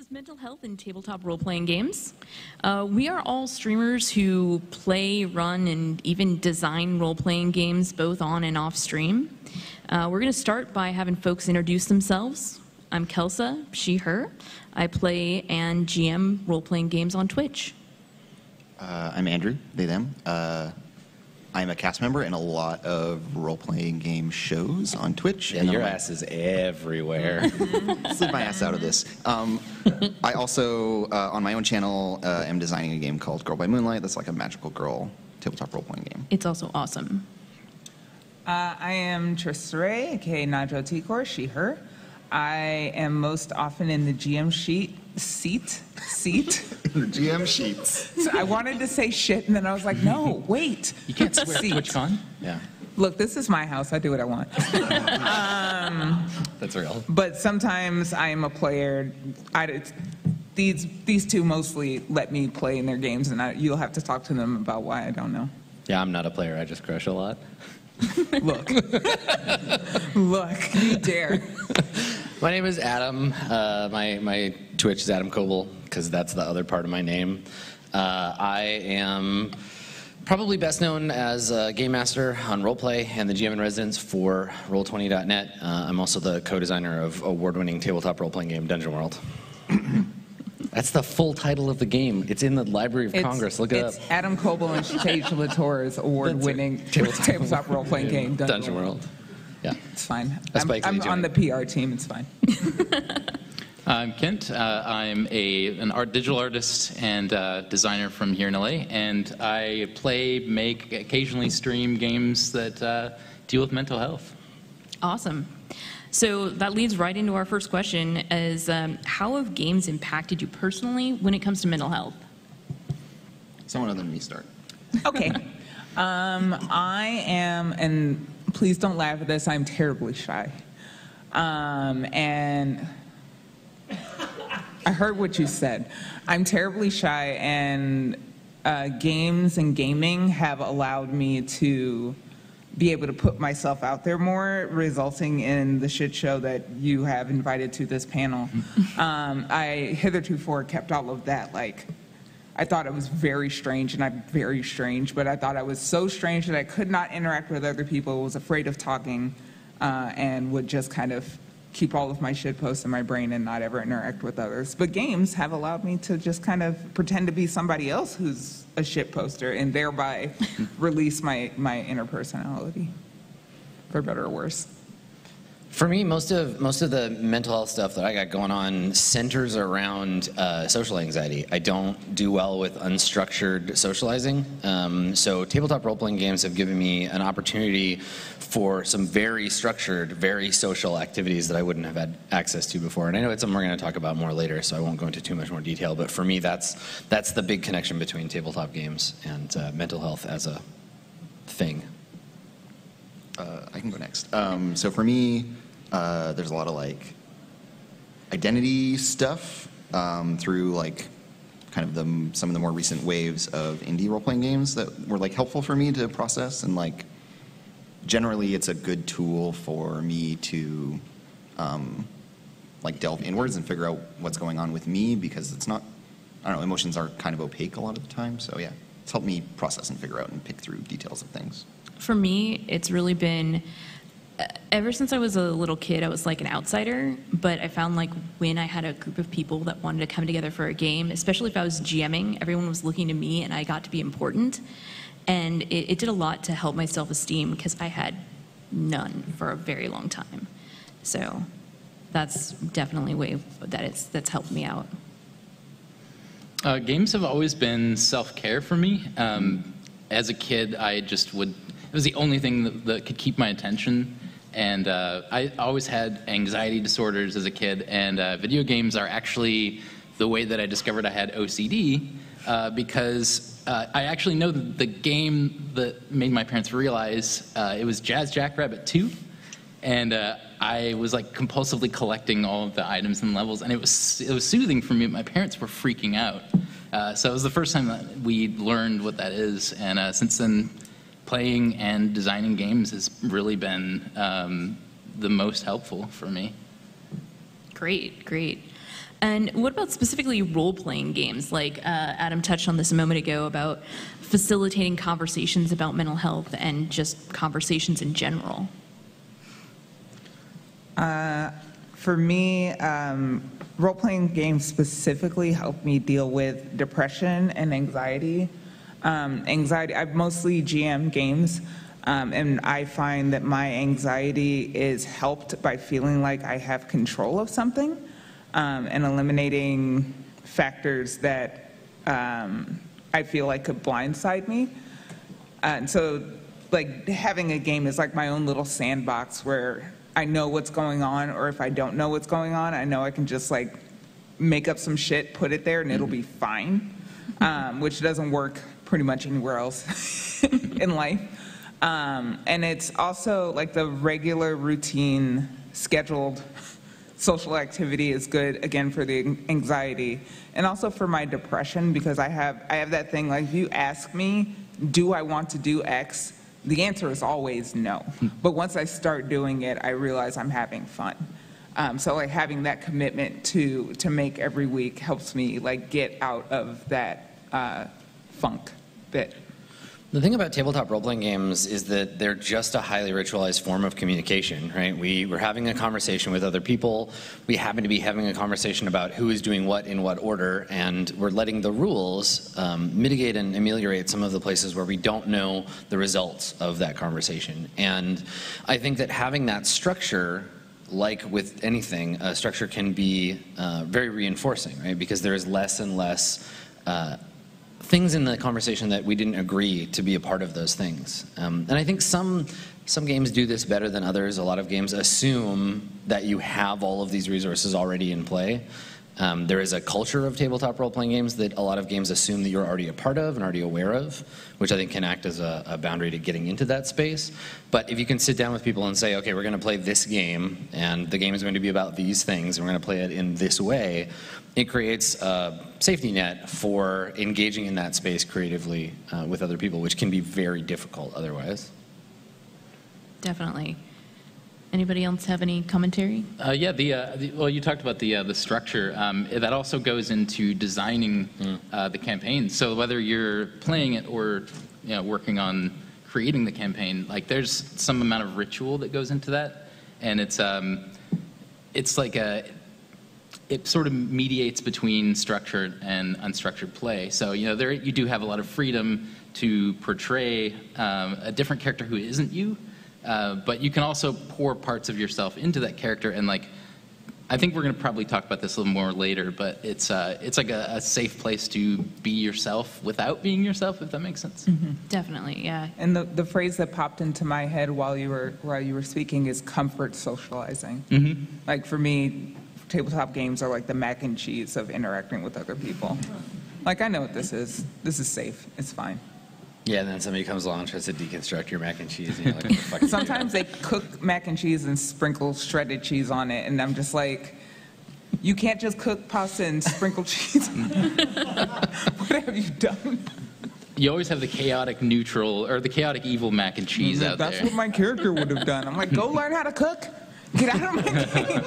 is mental health in tabletop role-playing games. We are all streamers who play, run, and even design role-playing games both on and off stream. We're going to start by having folks introduce themselves. I'm Kelsa, she, her. I play and GM role-playing games on Twitch. I'm Andrew, they, them. I'm a cast member in a lot of role-playing game shows on Twitch. Yeah, your ass is everywhere. Slid my ass out of this. I also, on my own channel, am designing a game called Girl by Moonlight. That's like a magical girl tabletop role-playing game. It's also awesome. I am Tristarae, aka Najo Tikor, she, her. I am most often in the GM seat. The GM sheets. So I wanted to say shit, and then I was like, no, wait. You can't swear at TwitchCon? Yeah. Look, this is my house. I do what I want. That's real. But sometimes I am a player. These two mostly let me play in their games, and you'll have to talk to them about why. I don't know. Yeah, I'm not a player. I just crush a lot. Look. Look, you dare. My name is Adam. My Twitch is adamkoebel, because that's the other part of my name. I am probably best known as a game master on Roleplay and the GM in residence for Roll20.net. I'm also the co-designer of award-winning tabletop role-playing game Dungeon World. That's the full title of the game. It's in the Library of Congress. Look it up. It's adamkoebel and Stage Latour's award-winning tabletop role-playing game Dungeon World. Yeah. It's fine. I'm on the PR team. It's fine. I'm Kent. I'm an digital artist and designer from here in LA, and I play, make, occasionally stream games that deal with mental health. Awesome. So that leads right into our first question, is how have games impacted you personally when it comes to mental health? Someone other than me start. Okay. I am, and please don't laugh at this, I'm terribly shy. And I heard what you said. I'm terribly shy, and games and gaming have allowed me to be able to put myself out there more, resulting in the shit show that you have invited to this panel. I hitherto kept all of that, like, I thought it was very strange, and I'm very strange, but I thought I was so strange that I could not interact with other people, was afraid of talking, and would just kind of keep all of my shit posts in my brain and not ever interact with others. But games have allowed me to just kind of pretend to be somebody else who's a shit poster, and thereby release my inner personality, for better or worse. For me, most of the mental health stuff that I got going on centers around social anxiety. I don't do well with unstructured socializing. So tabletop role-playing games have given me an opportunity for some very structured, very social activities that I wouldn't have had access to before. And I know it's something we're going to talk about more later, so I won't go into too much more detail. But for me, that's the big connection between tabletop games and mental health as a thing. I can go next. So for me, there's a lot of like identity stuff through like kind of some of the more recent waves of indie role-playing games that were like helpful for me to process, and like generally it's a good tool for me to like delve inwards and figure out what's going on with me, because it's not, I don't know, emotions are kind of opaque a lot of the time. So yeah, it's helped me process and figure out and pick through details of things. For me, it's really been, ever since I was a little kid, I was like an outsider, but I found like when I had a group of people that wanted to come together for a game, especially if I was GMing, everyone was looking to me and I got to be important. And it did a lot to help my self-esteem, because I had none for a very long time. So that's definitely a way that's helped me out. Games have always been self-care for me. As a kid, it was the only thing that could keep my attention, and I always had anxiety disorders as a kid, and video games are actually the way that I discovered I had OCD, because I actually know that the game that made my parents realize it was Jazz Jackrabbit 2, and I was like compulsively collecting all of the items and levels, and it was soothing for me. My parents were freaking out, so it was the first time that we learned what that is, and since then, playing and designing games has really been the most helpful for me. Great, great. And what about specifically role-playing games? Like Adam touched on this a moment ago about facilitating conversations about mental health and just conversations in general. For me, role-playing games specifically help me deal with depression and anxiety. I've mostly GM games, and I find that my anxiety is helped by feeling like I have control of something, and eliminating factors that I feel like could blindside me. And so, like, having a game is like my own little sandbox where I know what's going on, or if I don't know what's going on, I know I can just like make up some shit, put it there, and it'll be fine, which doesn't work pretty much anywhere else in life. And it's also like the regular routine scheduled social activity is good, again, for the anxiety and also for my depression, because I have that thing, like, if you ask me, do I want to do X? The answer is always no. But once I start doing it, I realize I'm having fun. So like having that commitment to make every week helps me like get out of that funk bit. The thing about tabletop role-playing games is that they're just a highly ritualized form of communication, right? We're having a conversation with other people. We happen to be having a conversation about who is doing what in what order, and we're letting the rules mitigate and ameliorate some of the places where we don't know the results of that conversation. And I think that having that structure, like with anything, a structure can be very reinforcing, right? Because there is less and less things in the conversation that we didn't agree to be a part of those things. And I think some games do this better than others. A lot of games assume that you have all of these resources already in play. There is a culture of tabletop role-playing games that a lot of games assume that you're already a part of and already aware of, which I think can act as a boundary to getting into that space. But if you can sit down with people and say, okay, we're going to play this game, and the game is going to be about these things, and we're going to play it in this way, it creates a safety net for engaging in that space creatively with other people, which can be very difficult otherwise. Definitely. Anybody else have any commentary? Yeah, well, you talked about the structure. That also goes into designing the campaign. So whether you're playing it or working on creating the campaign, like there's some amount of ritual that goes into that, and it's like it sort of mediates between structured and unstructured play. So there you do have a lot of freedom to portray a different character who isn't you. But you can also pour parts of yourself into that character, and like, I think we're going to probably talk about this a little more later, but it's like a safe place to be yourself without being yourself, if that makes sense. Mm-hmm. Definitely, yeah. And the phrase that popped into my head while you were speaking is comfort socializing. Mm-hmm. Like for me, tabletop games are like the mac and cheese of interacting with other people. Like, I know what this is. This is safe. It's fine. Yeah, and then somebody comes along and tries to deconstruct your mac and cheese, and you're like, what the fuck? Sometimes they cook mac and cheese and sprinkle shredded cheese on it, and I'm just like, you can't just cook pasta and sprinkle cheese on it. What have you done? You always have the chaotic neutral, or the chaotic evil mac and cheese out there. That's what my character would have done. I'm like, go learn how to cook. Get out of my game.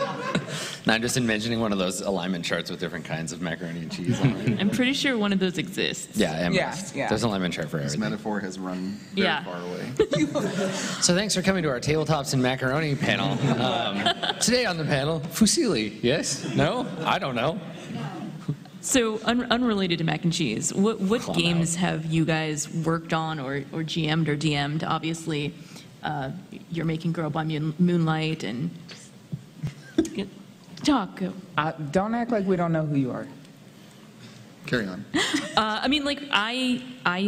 Now, I'm just envisioning one of those alignment charts with different kinds of macaroni and cheese on it. I'm pretty sure one of those exists. Yeah, Yeah. there's an alignment chart for This everything. metaphor has run very Yeah. far away. So thanks for coming to our Tabletops and Macaroni panel. Today on the panel, fusilli. Yes? No? I don't know. So unrelated to mac and cheese, what Calm games have you guys worked on or GM'd or DM'd? Obviously, you're making Girl by Moonlight and talk. Don't act like we don't know who you are. Carry on. I mean, like I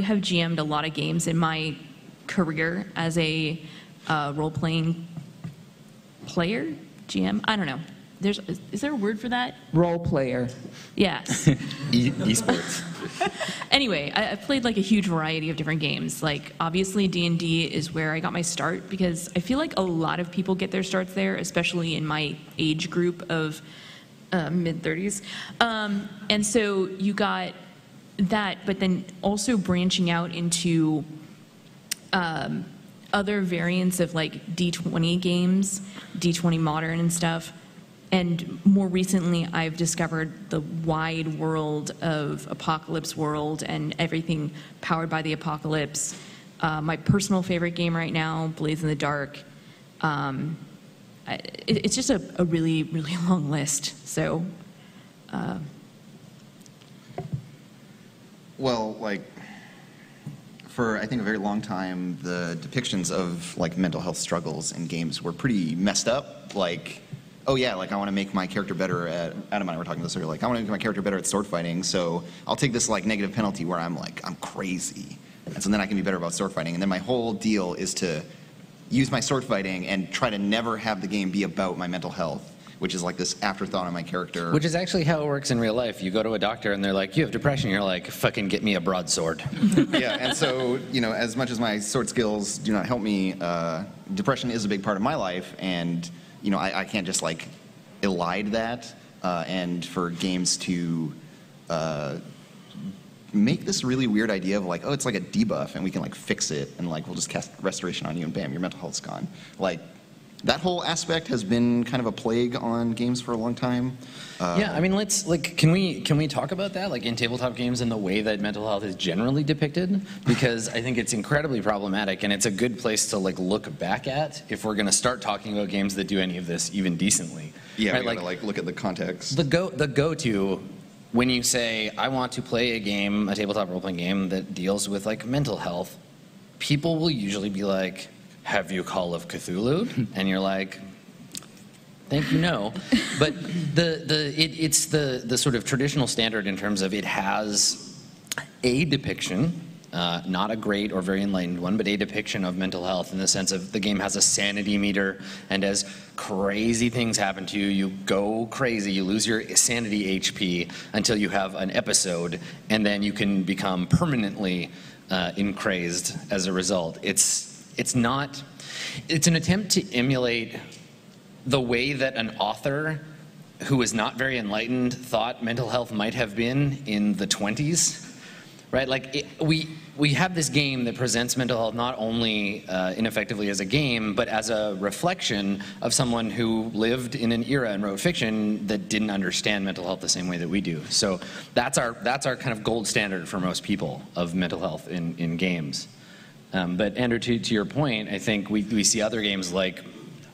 have GM'd a lot of games in my career as a role-playing player. GM. I don't know. Is there a word for that? Role player. Yes. Esports. Anyway, I've played like a huge variety of different games. Like obviously D&D is where I got my start because I feel like a lot of people get their starts there, especially in my age group of mid-30s. And so you got that, but then also branching out into other variants of like D20 games, D20 Modern and stuff. And more recently, I've discovered the wide world of Apocalypse World and everything powered by the apocalypse. My personal favorite game right now, Blaze in the Dark. It's just a really, really long list. So, well, like, for I think a very long time, the depictions of like mental health struggles in games were pretty messed up. Like, oh yeah, like I want to make my character better at, Adam and I were talking this earlier, like I want to make my character better at sword fighting, so I'll take this like negative penalty where I'm crazy. And so then I can be better about sword fighting. And then my whole deal is to use my sword fighting and try to never have the game be about my mental health, which is like this afterthought on my character. Which is actually how it works in real life. You go to a doctor and they're like, you have depression. You're like, fucking get me a broadsword. Yeah, and so, you know, as much as my sword skills do not help me, depression is a big part of my life, and, you know, I can't just like elide that, and for games to make this really weird idea of like, oh, it's like a debuff and we can like fix it and like we'll just cast restoration on you and bam, your mental health's gone. Like, that whole aspect has been kind of a plague on games for a long time. Yeah, I mean, let's like, can we talk about that, like in tabletop games and the way that mental health is generally depicted? Because I think it's incredibly problematic, and it's a good place to like look back at if we're going to start talking about games that do any of this even decently. Yeah, right? we gotta like look at the context. The go-to when you say I want to play a game, a tabletop role-playing game that deals with like mental health, people will usually be like, have you Call of Cthulhu? And you're like, thank you, no. But it's the sort of traditional standard in terms of it has a depiction, not a great or very enlightened one, but a depiction of mental health in the sense of the game has a sanity meter, and as crazy things happen to you, you go crazy, you lose your sanity HP until you have an episode, and then you can become permanently encrazed as a result. It's an attempt to emulate the way that an author who is not very enlightened thought mental health might have been in the 20s, right? Like we have this game that presents mental health not only ineffectively as a game, but as a reflection of someone who lived in an era and wrote fiction that didn't understand mental health the same way that we do. So that's our kind of gold standard for most people of mental health in games. But Andrew, to your point, I think we see other games like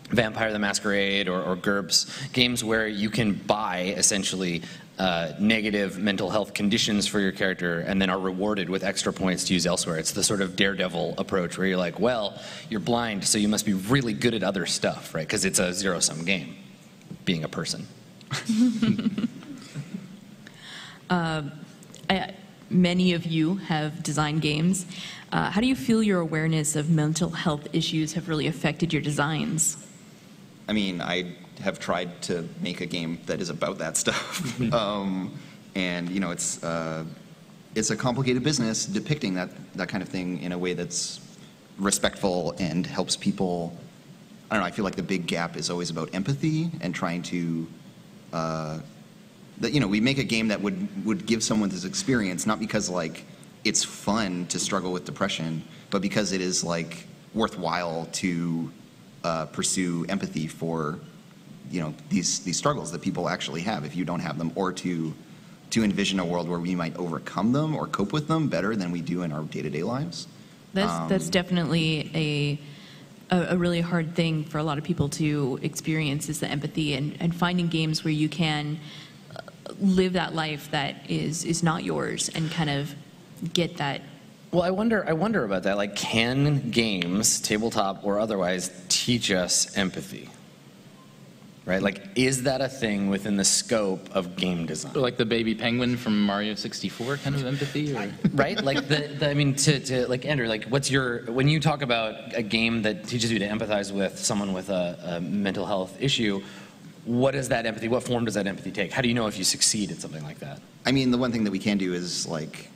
Vampire the Masquerade or GURPS, games where you can buy essentially negative mental health conditions for your character and then are rewarded with extra points to use elsewhere. It's the sort of Daredevil approach where you're like, well, you're blind, so you must be really good at other stuff, right? Because it's a zero-sum game, being a person. Many of you have designed games. How do you feel your awareness of mental health issues have really affected your designs? I mean, I have tried to make a game that is about that stuff. And, you know, it's a complicated business depicting that kind of thing in a way that's respectful and helps people. I don't know, I feel like the big gap is always about empathy and trying to, that, you know, we make a game that would give someone this experience, not because, like, it's fun to struggle with depression, but because it is, like, worthwhile to pursue empathy for, you know, these struggles that people actually have if you don't have them, or to envision a world where we might overcome them or cope with them better than we do in our day-to-day lives. That's definitely a really hard thing for a lot of people to experience, is the empathy and finding games where you can live that life that is not yours and kind of get that. Well, I wonder about that. Like, can games, tabletop or otherwise, teach us empathy? Right? Like, is that a thing within the scope of game design? Or like the baby penguin from Mario 64 kind of empathy? Or? Right? Like, I mean, to like, Andrew, like, when you talk about a game that teaches you to empathize with someone with a mental health issue, what is that empathy? What form does that empathy take? How do you know if you succeed at something like that? I mean, the one thing that we can do is, like,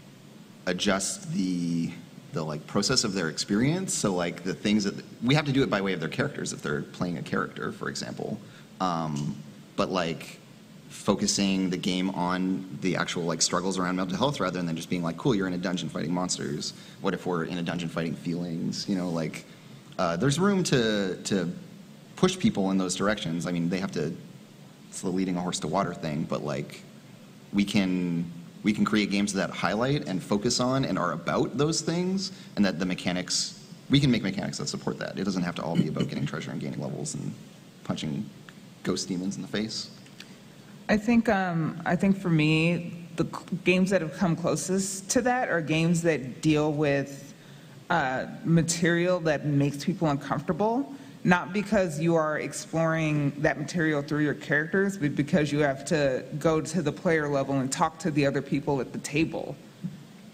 adjust the like process of their experience. So, like, the things that we have to do it by way of their characters if they're playing a character, for example. But, like, focusing the game on the actual, like, struggles around mental health rather than just being like, cool, you're in a dungeon fighting monsters. What if we're in a dungeon fighting feelings? You know, like, there's room to push people in those directions. I mean, they have to it's the leading a horse to water thing, but like we can create games that highlight and focus on and are about those things, and that the mechanics, we can make mechanics that support that. It doesn't have to all be about getting treasure and gaining levels and punching ghost demons in the face. I think for me, the games that have come closest to that are games that deal with material that makes people uncomfortable, not because you are exploring that material through your characters, but because you have to go to the player level and talk to the other people at the table.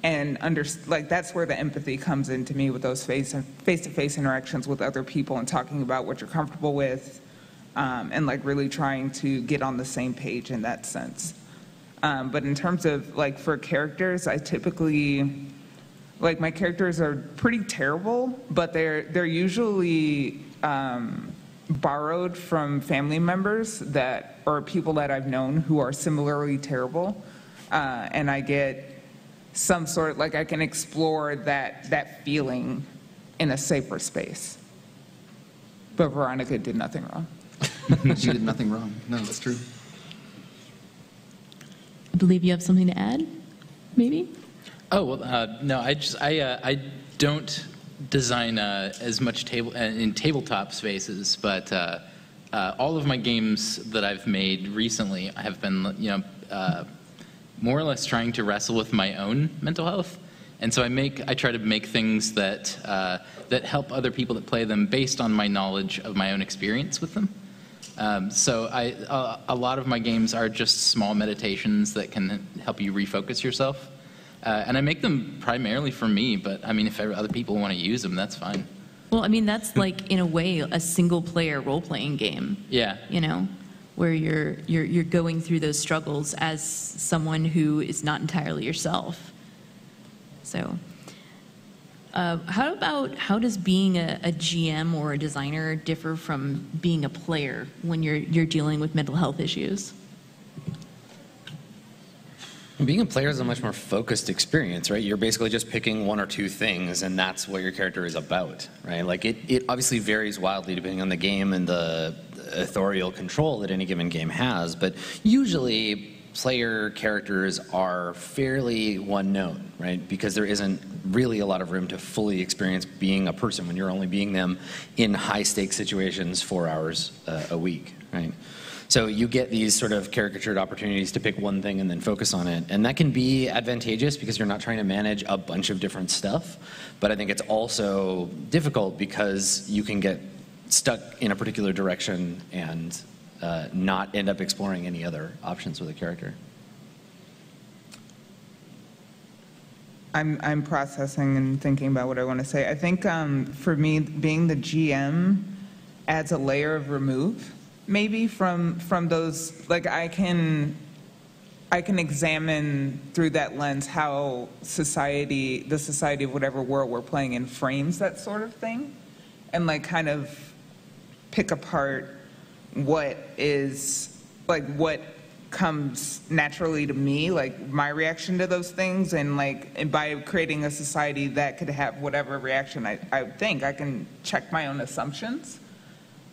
And that's where the empathy comes into me, with those face-to-face interactions with other people and talking about what you're comfortable with, and like really trying to get on the same page in that sense. But in terms of like for characters, I typically, like my characters are pretty terrible, but they're usually borrowed from family members or people that I've known who are similarly terrible, and I get some sort of, like, I can explore that feeling in a safer space. But Veronica did nothing wrong. She did nothing wrong. No, that's true. I believe you have something to add, maybe? Oh, well, no, I don't design as much in tabletop spaces, but all of my games that I've made recently have been, more or less trying to wrestle with my own mental health. And so I try to make things that help other people that play them based on my knowledge of my own experience with them. So a lot of my games are just small meditations that can help you refocus yourself. And I make them primarily for me, but I mean, if other people want to use them, that's fine. Well, I mean, that's like, in a way, a single-player role-playing game. Yeah. Where you're going through those struggles as someone who is not entirely yourself. So, how does being a GM or a designer differ from being a player when you're dealing with mental health issues? Being a player is a much more focused experience, right? You're basically just picking one or two things, and that's what your character is about, right? Like it obviously varies wildly depending on the game and the authorial control that any given game has, but usually player characters are fairly one note, right? Because there isn't really a lot of room to fully experience being a person when you're only being them in high stakes situations 4 hours a week, right? So you get these sort of caricatured opportunities to pick one thing and then focus on it. And that can be advantageous because you're not trying to manage a bunch of different stuff. But I think it's also difficult because you can get stuck in a particular direction and not end up exploring any other options with a character. I'm processing and thinking about what I want to say. I think for me, being the GM adds a layer of remove. Maybe from those, like I can examine through that lens how the society of whatever world we're playing in frames that sort of thing, and like kind of pick apart what comes naturally to me, like my reaction to those things, and by creating a society that could have whatever reaction I think, I can check my own assumptions.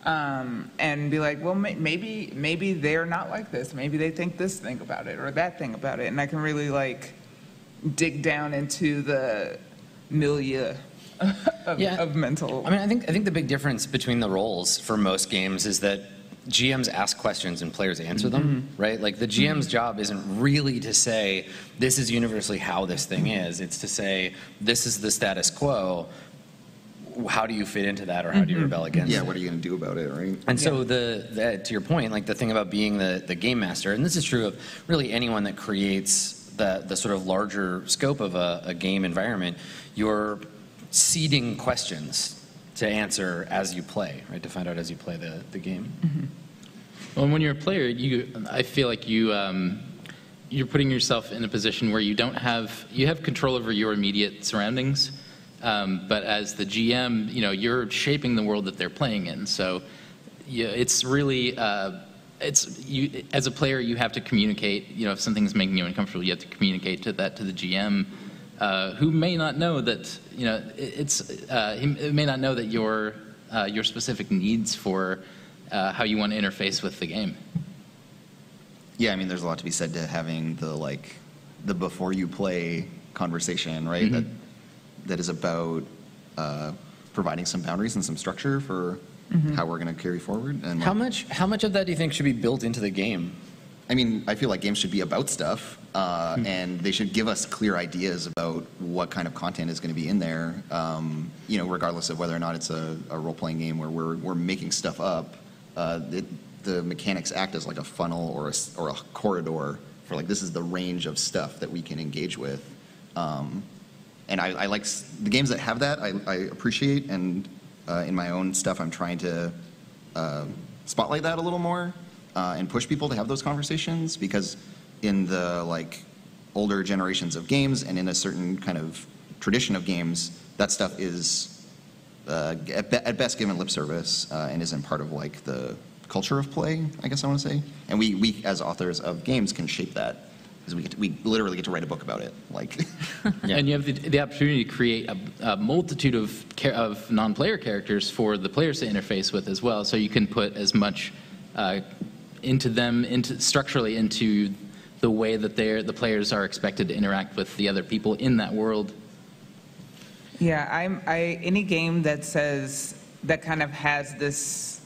And be like, well, maybe they're not like this. Maybe they think this thing about it or that thing about it. And I can really like dig down into the milieu of mental. I mean, I think the big difference between the roles for most games is that GMs ask questions and players answer them, right? Like the GM's job isn't really to say, this is universally how this thing is. It's to say, this is the status quo. How do you fit into that, or how do you rebel against it? Yeah, what are you going to do about it, right? And so to your point, like the thing about being the game master, and this is true of really anyone that creates the sort of larger scope of a game environment, you're seeding questions to answer as you play, right? To find out as you play the game. Well, when you're a player, I feel like you're putting yourself in a position where you have control over your immediate surroundings. But as the GM, you're shaping the world that they're playing in. So, it's really, as a player, you have to communicate. If something's making you uncomfortable, you have to communicate to the GM, who may not know that. He may not know that your specific needs for how you want to interface with the game. Yeah, I mean, there's a lot to be said to having the before you play conversation, right? That is about providing some boundaries and some structure for how we're going to carry forward. And How much of that do you think should be built into the game? I mean, I feel like games should be about stuff, and they should give us clear ideas about what kind of content is going to be in there. Regardless of whether or not it's a role-playing game where we're making stuff up. The mechanics act as like a funnel or a corridor for like, this is the range of stuff that we can engage with. And I like the games that have that. I appreciate, and in my own stuff, I'm trying to spotlight that a little more and push people to have those conversations, because in the older generations of games and in a certain kind of tradition of games, that stuff is at best given lip service and isn't part of the culture of play, I guess I want to say. And we as authors of games can shape that, because we literally get to write a book about it. And you have the opportunity to create a multitude of non-player characters for the players to interface with as well. So you can put as much structurally into the way that the players are expected to interact with the other people in that world. Yeah, any game that kind of has this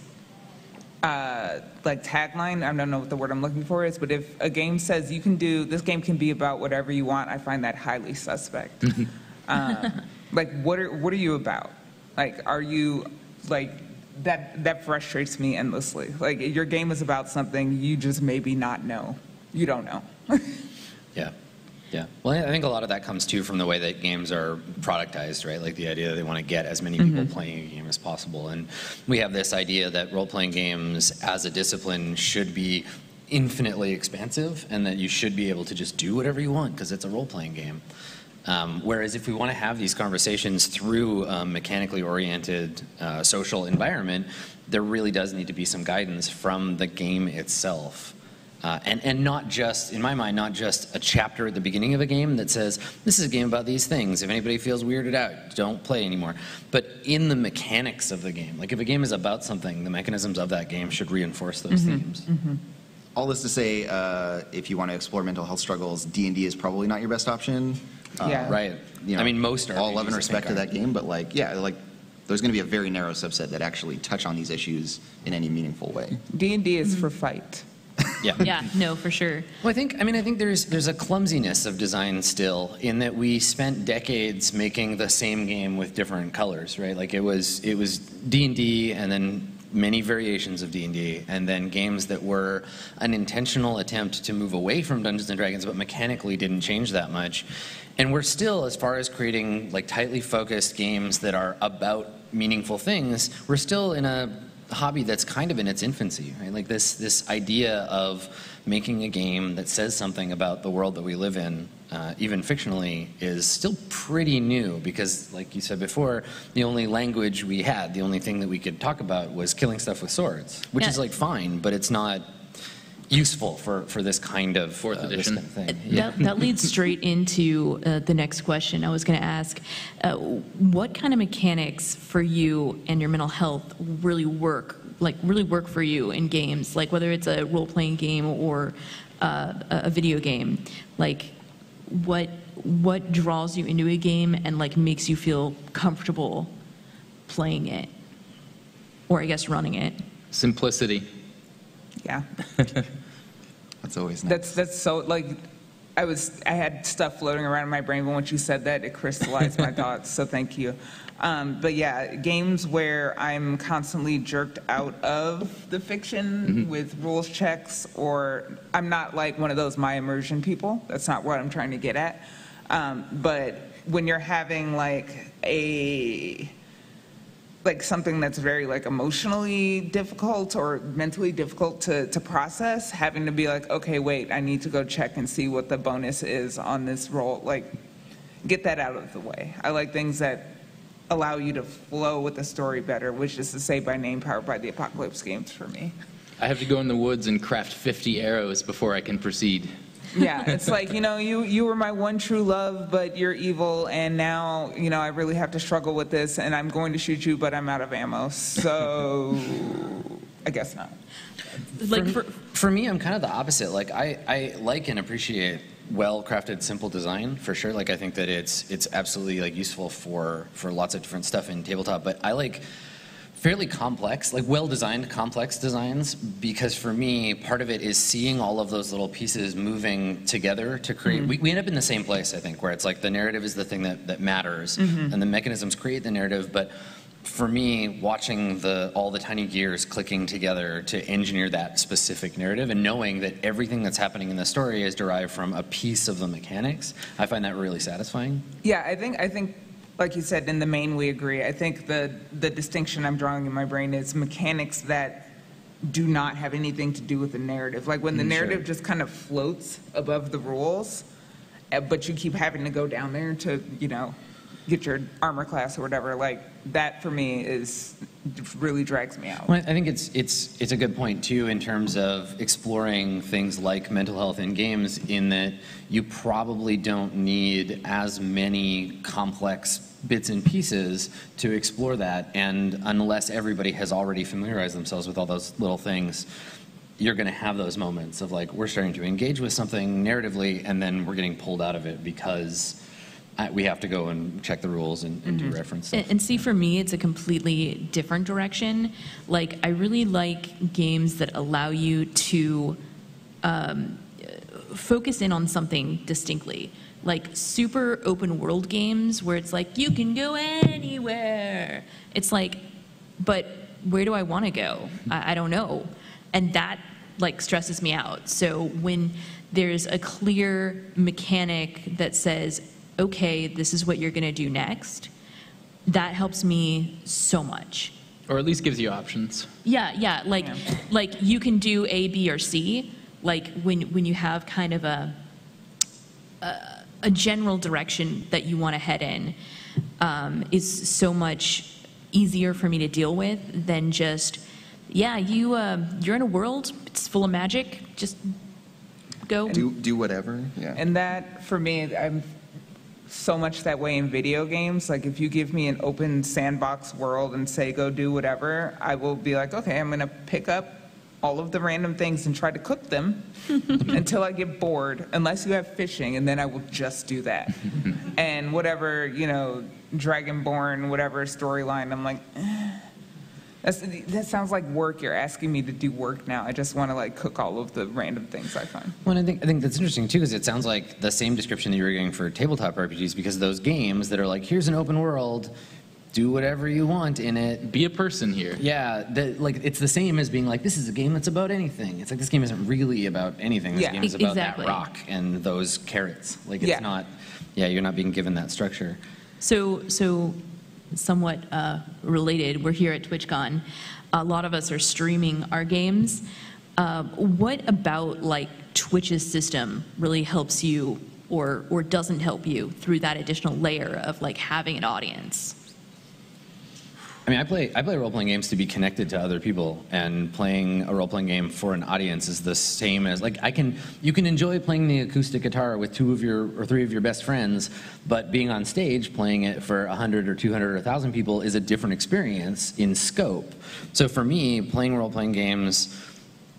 tagline, I don't know what the word I'm looking for is, but if a game says this game can be about whatever you want, I find that highly suspect. What are you about? Are you that frustrates me endlessly. Your game is about something you just maybe not know. You don't know. Yeah. Well, I think a lot of that comes too from the way that games are productized, right? The idea that they want to get as many people playing a game as possible. And we have this idea that role-playing games as a discipline should be infinitely expansive, and that you should be able to just do whatever you want because it's a role-playing game. Whereas if we want to have these conversations through a mechanically oriented social environment, there really does need to be some guidance from the game itself. And not just, in my mind, not just a chapter at the beginning of a game that says, this is a game about these things. If anybody feels weirded out, don't play anymore. But in the mechanics of the game. If a game is about something, the mechanisms of that game should reinforce those themes. All this to say, if you want to explore mental health struggles, D&D is probably not your best option. Right. I mean, most are. All love and respect to that game, but there's going to be a very narrow subset that actually touch on these issues in any meaningful way. D&D is for fight. Yeah, no, for sure. Well, I think there's a clumsiness of design still, in that we spent decades making the same game with different colors, right? It was D&D, and then many variations of D&D, and then games that were an intentional attempt to move away from Dungeons and Dragons, but mechanically didn't change that much. And we're still, as far as creating tightly focused games that are about meaningful things, we're still in a hobby that's kind of in its infancy, right? This idea of making a game that says something about the world that we live in, even fictionally, is still pretty new, because like you said before, the only language we had, the only thing that we could talk about was killing stuff with swords, which is fine, but it's not useful for this kind of fourth edition thing. That leads straight into the next question I was going to ask. What kind of mechanics for you and your mental health really work for you in games? Whether it's a role-playing game or a video game, what draws you into a game and makes you feel comfortable playing it, or I guess running it? Simplicity. Yeah. That's always nice. That's so I had stuff floating around in my brain, but once you said that, it crystallized my thoughts. So thank you. But yeah, games where I'm constantly jerked out of the fiction with rules checks, or I'm not one of those my immersion people. That's not what I'm trying to get at. But when you're having something that's very emotionally difficult or mentally difficult to process, having to be okay, wait, I need to go check and see what the bonus is on this roll. Get that out of the way. I like things that allow you to flow with the story better, which is to say by name, Powered by the Apocalypse games for me. I have to go in the woods and craft 50 arrows before I can proceed. Yeah, it's you were my one true love, but you're evil, and now, I really have to struggle with this, and I'm going to shoot you, but I'm out of ammo, so I guess not. Like For me, I'm kind of the opposite. Like I like and appreciate well-crafted, simple design for sure. Like I think that it's absolutely like useful for lots of different stuff in tabletop. But I like fairly complex, like well-designed, complex designs, because for me, part of it is seeing all of those little pieces moving together to create. We end up in the same place, I think, where it's like the narrative is the thing that matters, and the mechanisms create the narrative. But for me, watching all the tiny gears clicking together to engineer that specific narrative and knowing that everything that's happening in the story is derived from a piece of the mechanics, I find that really satisfying. Yeah, I think, like you said, in the main we agree. I think the distinction I'm drawing in my brain is mechanics that do not have anything to do with the narrative. Like when the narrative just kind of floats above the rules, but you keep having to go down there to, get your armor class or whatever, like that for me really drags me out. Well, I think it's a good point too in terms of exploring things like mental health in games, in that you probably don't need as many complex bits and pieces to explore that, and unless everybody has already familiarized themselves with all those little things, you're going to have those moments of like, we're starting to engage with something narratively and then we're getting pulled out of it because we have to go and check the rules and do reference stuff. And see, for me, it's a completely different direction. Like, I really like games that allow you to focus in on something distinctly. Like super open world games where it's like, you can go anywhere. It's like, but where do I want to go? I don't know. And that like stresses me out. So when there's a clear mechanic that says, okay, this is what you're going to do next, that helps me so much. Or at least gives you options. Yeah. Like you can do A, B, or C. Like when you have kind of a general direction that you want to head in, is so much easier for me to deal with than just, you're in a world, it's full of magic, just go. Do whatever. Yeah. And that, for me, I'm so much that way in video games. Like if you give me an open sandbox world and say go do whatever, I will be like, okay, I'm gonna pick up all of the random things and try to cook them until I get bored, unless you have fishing, and then I will just do that. And whatever, Dragonborn, whatever storyline, I'm like, that sounds like work. You're asking me to do work now. I just want to like cook all of the random things I find. Well, I think that's interesting too, because it sounds like the same description that you were getting for tabletop RPGs, because those games that are like, here's an open world, do whatever you want in it. Be a person here. Yeah, it's the same as being like, this is a game that's about anything. It's like, this game isn't really about anything. This game is about exactly. that rock and those carrots. Like, it's not, you're not being given that structure. So somewhat related, we're here at TwitchCon. A lot of us are streaming our games. What about like Twitch's system really helps you or doesn't help you through that additional layer of like having an audience? I mean, I play role-playing games to be connected to other people, and playing a role-playing game for an audience is the same as, like, you can enjoy playing the acoustic guitar with 2 or 3 of your best friends, but being on stage playing it for 100 or 200 or 1,000 people is a different experience in scope. So for me, playing role-playing games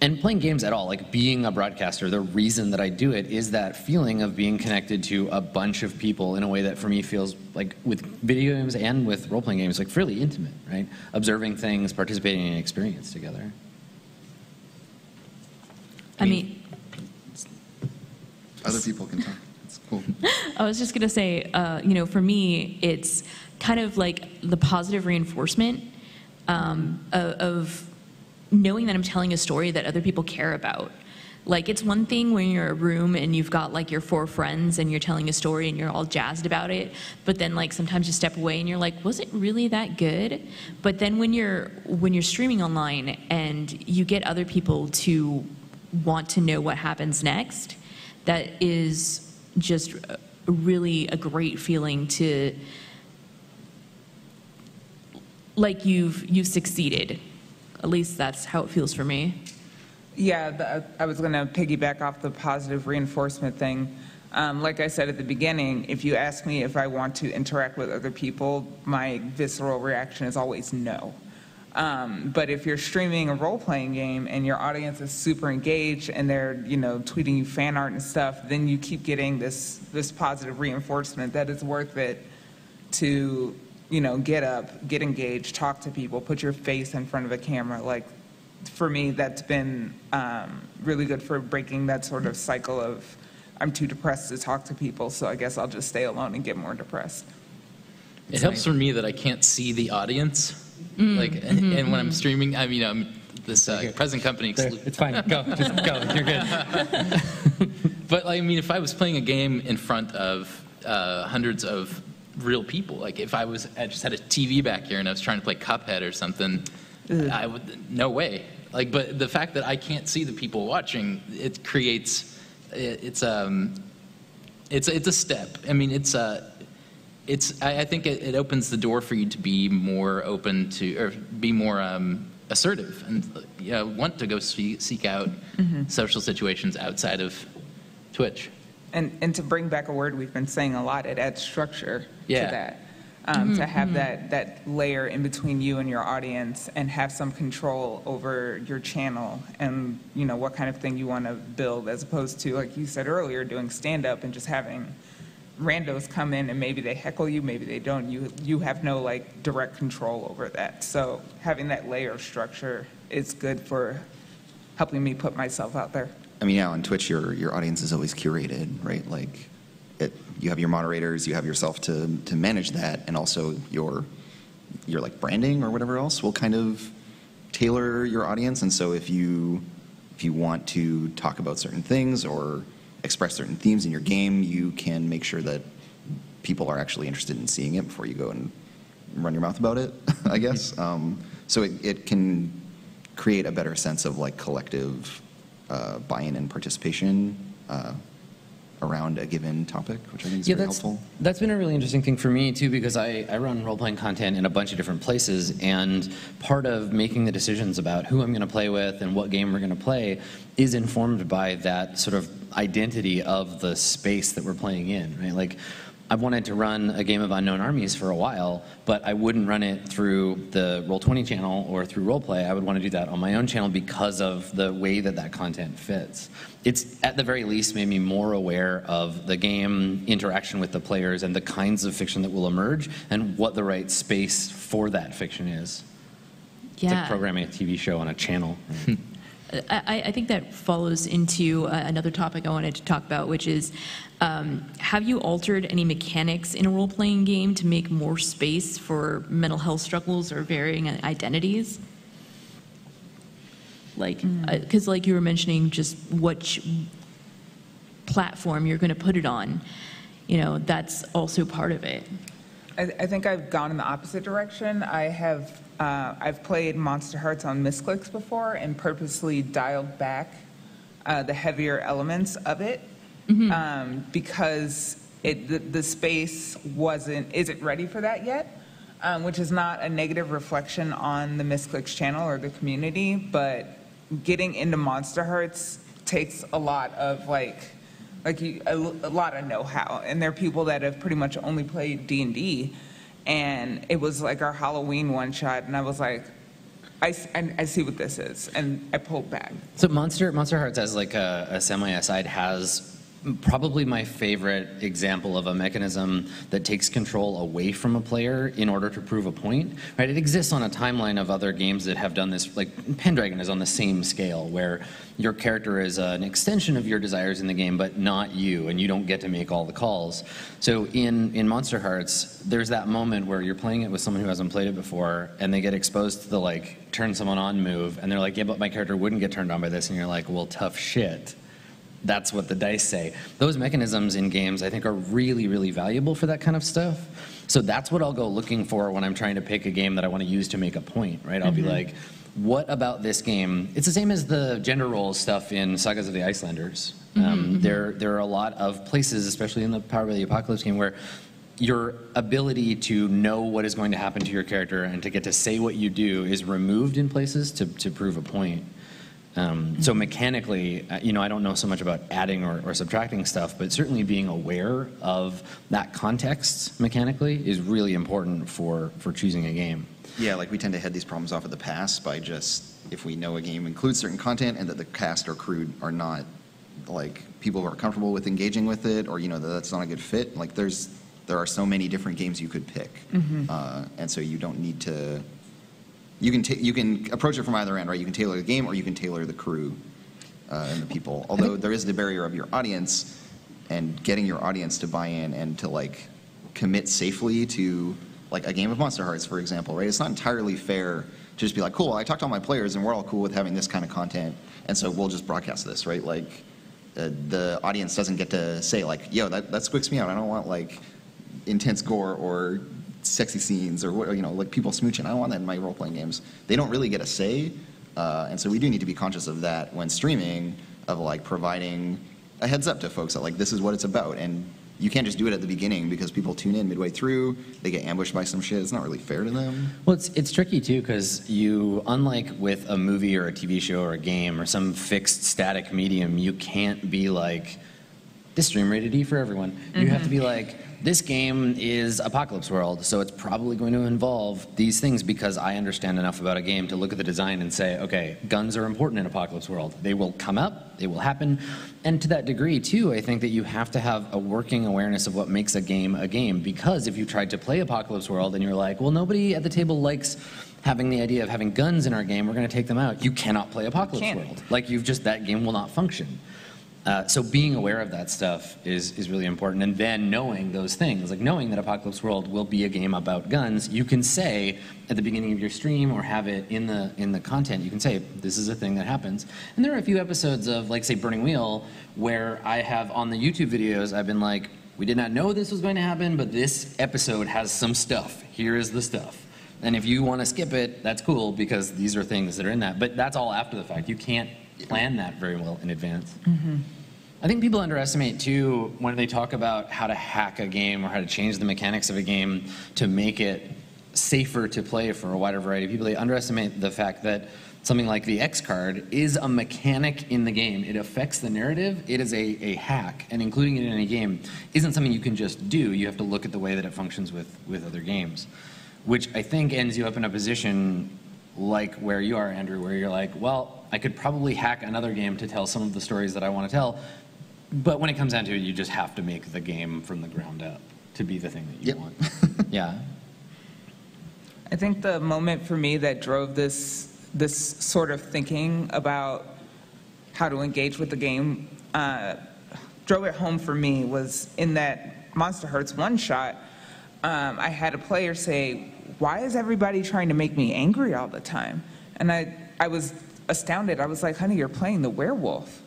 and playing games at all, like being a broadcaster, the reason that I do it is that feeling of being connected to a bunch of people in a way that for me feels like, with video games and with role-playing games, like fairly intimate, right? Observing things, participating in an experience together. I mean, other people can talk. It's cool. I was just going to say, for me, it's kind of like the positive reinforcement of knowing that I'm telling a story that other people care about. Like, it's one thing when you're in a room and you've got like your 4 friends and you're telling a story and you're all jazzed about it, but then like sometimes you step away and you're like, was it really that good? But then when you're streaming online and you get other people to want to know what happens next, that is just really a great feeling to, like, you've succeeded. At least that's how it feels for me. Yeah, I was going to piggyback off the positive reinforcement thing. Like I said at the beginning, if you ask me if I want to interact with other people, my visceral reaction is always no. But if you're streaming a role-playing game and your audience is super engaged and they're, tweeting you fan art and stuff, then you keep getting this positive reinforcement that it's worth it to, get up, get engaged, talk to people, put your face in front of a camera. Like, for me, that's been really good for breaking that sort of cycle of I'm too depressed to talk to people, so I guess I'll just stay alone and get more depressed. It helps for me that I can't see the audience. And when I'm streaming, I'm this present company. It's fine. Go. Just go. You're good. But if I was playing a game in front of hundreds of real people, like if I just had a TV back here and I was trying to play Cuphead or something, I would, no way. But the fact that I can't see the people watching, it creates, it's a step. I think it opens the door for you to be more open to, or be more assertive and want to go seek out social situations outside of Twitch. And to bring back a word we've been saying a lot, it adds structure to that. To have that layer in between you and your audience and have some control over your channel and, what kind of thing you want to build, as opposed to, like you said earlier, doing stand-up and just having randos come in and maybe they heckle you, maybe they don't. You have no direct control over that. So having that layer of structure is good for helping me put myself out there. On Twitch, your audience is always curated, right? You have your moderators, you have yourself to manage that, and also your branding or whatever else will kind of tailor your audience. And so if you want to talk about certain things or express certain themes in your game, you can make sure that people are actually interested in seeing it before you go and run your mouth about it, I guess. So it can create a better sense of collective buy-in and participation around a given topic, which I think is very helpful. That's been a really interesting thing for me too, because I run role-playing content in a bunch of different places, and part of making the decisions about who I'm going to play with and what game we're going to play is informed by that sort of identity of the space that we're playing in, right? I wanted to run a game of Unknown Armies for a while, but I wouldn't run it through the Roll20 channel or through Roleplay. I would want to do that on my own channel because of the way that content fits. It's at the very least made me more aware of the game interaction with the players and the kinds of fiction that will emerge and what the right space for that fiction is. Yeah. It's like programming a TV show on a channel. I think that follows into another topic I wanted to talk about, which is, have you altered any mechanics in a role-playing game to make more space for mental health struggles or varying identities? Because you were mentioning just which platform you're going to put it on, that's also part of it. I think I've gone in the opposite direction. I've played Monster Hearts on misclicks before and purposely dialed back the heavier elements of it because the space isn't ready for that yet, which is not a negative reflection on the misclicks channel or the community, but getting into Monster Hearts takes a lot of a lot of know-how, and there are people that have pretty much only played D&D, and it was our Halloween one-shot, and I was like, I see what this is, and I pulled back. So Monster Hearts as a semi-aside has probably my favorite example of a mechanism that takes control away from a player in order to prove a point, right? It exists on a timeline of other games that have done this, Pendragon is on the same scale, where your character is an extension of your desires in the game, but not you, and you don't get to make all the calls. So in Monster Hearts, there's that moment where you're playing it with someone who hasn't played it before, and they get exposed to the turn someone on move, and they're like, yeah, but my character wouldn't get turned on by this, and you're like, well, tough shit. That's what the dice say. Those mechanisms in games, I think, are really, really valuable for that kind of stuff. So that's what I'll go looking for when I'm trying to pick a game that I want to use to make a point, right? I'll be like, what about this game? It's the same as the gender roles stuff in Sagas of the Icelanders. There are a lot of places, especially in the Power of the Apocalypse game, where your ability to know what is going to happen to your character and to get to say what you do is removed in places to prove a point. So mechanically, I don't know so much about adding or subtracting stuff, but certainly being aware of that context mechanically is really important for choosing a game. Yeah, like we tend to head these problems off at the pass by just, if we know a game includes certain content and that the cast or crew are not like people who are comfortable with engaging with it, or that that's not a good fit. Like there are so many different games you could pick, and so you don't need to. You can approach it from either end, right? You can tailor the game, or you can tailor the crew and the people. Although there is the barrier of your audience, and getting your audience to buy in and to like commit safely to like a game of Monster Hearts, for example, right? It's not entirely fair to just be like, cool, I talked to all my players and we're all cool with having this kind of content, and so we'll just broadcast this, right? Like the audience doesn't get to say like, yo, that squicks me out. I don't want like intense gore or sexy scenes or like people smooching. I don't want that in my role-playing games. They don't really get a say, and so we do need to be conscious of that when streaming, of like providing a heads up to folks that like this is what it's about, and you can't just do it at the beginning because people tune in midway through, they get ambushed by some shit. It's not really fair to them. Well, it's tricky too because unlike with a movie or a TV show or a game or some fixed static medium, you can't be like, this stream rated E for everyone. You have to be like, this game is Apocalypse World, so it's probably going to involve these things because I understand enough about a game to look at the design and say, okay, guns are important in Apocalypse World. They will come up, they will happen. And to that degree, too, I think that you have to have a working awareness of what makes a game, because if you tried to play Apocalypse World and you're like, well, nobody at the table likes having the idea of having guns in our game, we're going to take them out. You cannot play Apocalypse World. Like, that game will not function. So being aware of that stuff is really important, and then knowing those things, like knowing that Apocalypse World will be a game about guns, you can say at the beginning of your stream or have it in the content, you can say, this is a thing that happens. And there are a few episodes of, like, say, Burning Wheel, where I have on the YouTube videos, I've been like, we did not know this was going to happen, but this episode has some stuff. Here is the stuff. And if you want to skip it, that's cool, because these are things that are in that. But that's all after the fact. You can't plan that very well in advance. I think people underestimate too when they talk about how to hack a game or how to change the mechanics of a game to make it safer to play for a wider variety of people. They underestimate the fact that something like the X card is a mechanic in the game. It affects the narrative. It is a hack, and including it in a game isn't something you can just do. You have to look at the way that it functions with other games, which I think ends you up in a position like where you are, Andrew, where you're like, well, I could probably hack another game to tell some of the stories that I want to tell, but when it comes down to it, you just have to make the game from the ground up to be the thing that you want. Yeah. I think the moment for me that drove this sort of thinking about how to engage with the game, drove it home for me, was in that Monster Hearts one-shot. I had a player say, why is everybody trying to make me angry all the time? And I was astounded. I was like, honey, you're playing the werewolf.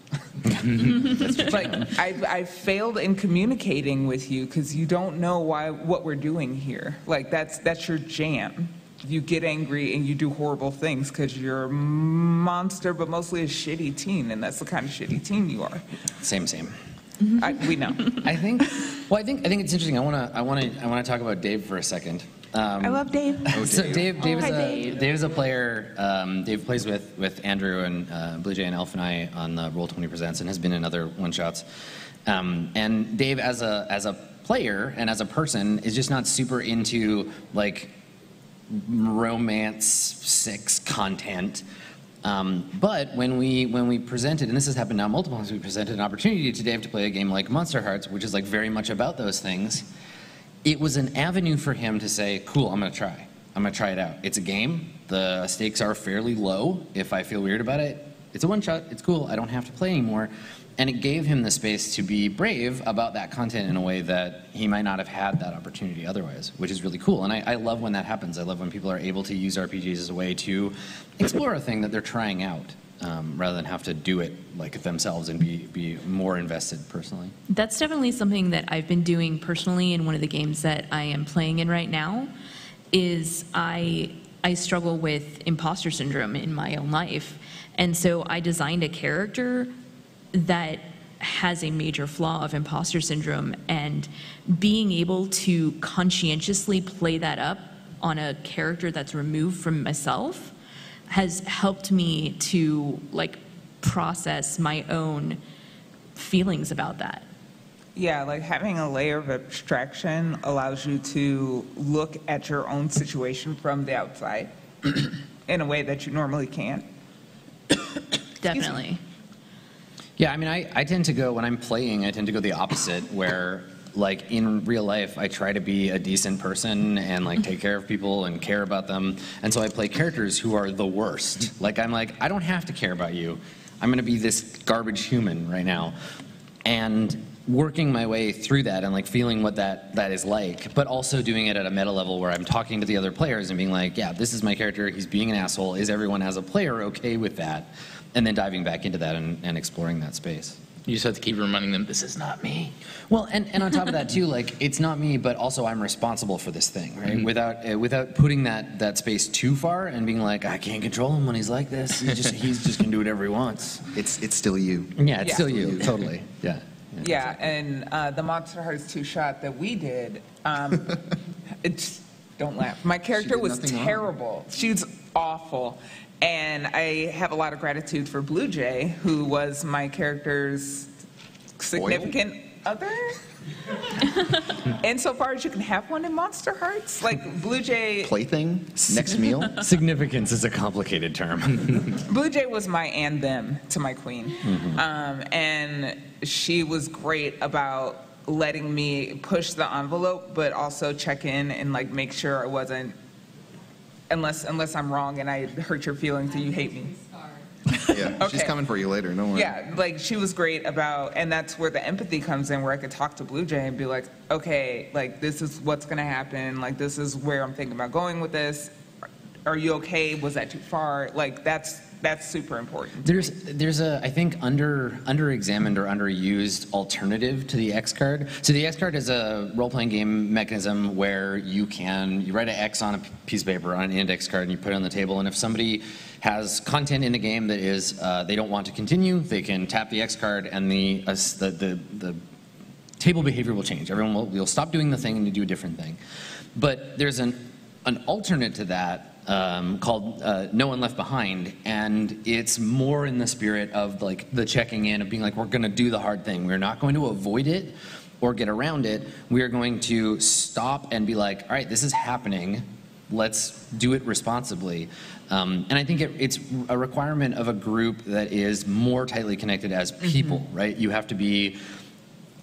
Like, I failed in communicating with you because you don't know what we're doing here. Like, that's your jam. You get angry and you do horrible things because you're a monster, but mostly a shitty teen, and that's the kind of shitty teen you are. Same. We know. I think it's interesting. I want to talk about Dave for a second. I love Dave. So Dave is a player. Dave plays with Andrew and Blue Jay and Elf and I on the Roll20 Presents, and has been in other one-shots. And Dave, as a player and as a person, is just not super into like romance, sex content. But when we presented, and this has happened now multiple times, we presented an opportunity to Dave to play a game like Monster Hearts, which is like very much about those things. It was an avenue for him to say, cool, I'm going to try it out. It's a game. The stakes are fairly low. If I feel weird about it, it's a one-shot. It's cool. I don't have to play anymore. And it gave him the space to be brave about that content in a way that he might not have had that opportunity otherwise, which is really cool. And I love when that happens. I love when people are able to use RPGs as a way to explore a thing that they're trying out, rather than have to do it like themselves and be more invested personally. That's definitely something that I've been doing personally in one of the games that I am playing in right now. Is I struggle with imposter syndrome in my own life, and so I designed a character that has a major flaw of imposter syndrome, and being able to conscientiously play that up on a character that's removed from myself has helped me to like process my own feelings about that. Yeah, like having a layer of abstraction allows you to look at your own situation from the outside in a way that you normally can't. Definitely. Yeah, I mean, I tend to go, when I'm playing, I tend to go the opposite, where, like, in real life, I try to be a decent person and, like, take care of people and care about them. And so I play characters who are the worst. Like, I'm like, I don't have to care about you. I'm going to be this garbage human right now. And working my way through that and, like, feeling what that is like, but also doing it at a meta level where I'm talking to the other players and being like, yeah, this is my character, he's being an asshole. Is everyone as a player okay with that? And then diving back into that and exploring that space. You just have to keep reminding them, this is not me. Well, and on top of that too, like, it's not me, but also I'm responsible for this thing, right? Without putting that space too far and being like, I can't control him when he's like this. He's just gonna do whatever he wants. It's still you. Yeah, it's still you, totally. Yeah. Yeah, and the Monster Hearts 2 shot that we did, it's, don't laugh. My character was terrible. She's awful. And I have a lot of gratitude for Blue Jay, who was my character's significant other. Insofar as you can have one in Monster Hearts. Like, Blue Jay... Plaything? Next meal? Significance is a complicated term. Blue Jay was my and them to my queen. Mm-hmm. And she was great about letting me push the envelope, but also check in and, like, make sure I wasn't... Unless I'm wrong and I hurt your feelings and you hate me. Yeah, Okay. she's coming for you later, no worry. Yeah, like, she was great about, and that's where the empathy comes in, where I could talk to Blue Jay and be like, okay, like, this is what's gonna happen, like, this is where I'm thinking about going with this. Are you okay? Was that too far? Like, that's super important. There's a, I think, under-examined or underused alternative to the X card. So the X card is a role-playing game mechanism where you write an X on a piece of paper on an index card and you put it on the table, and if somebody has content in the game that is they don't want to continue, they can tap the X card and the table behavior will change. Everyone will stop doing the thing and you do a different thing. But there's an alternate to that called No One Left Behind, and it's more in the spirit of, like, the checking in, of being like, we're going to do the hard thing. We're not going to avoid it or get around it. We are going to stop and be like, all right, this is happening. Let's do it responsibly. And I think it's a requirement of a group that is more tightly connected as people, right? You have to be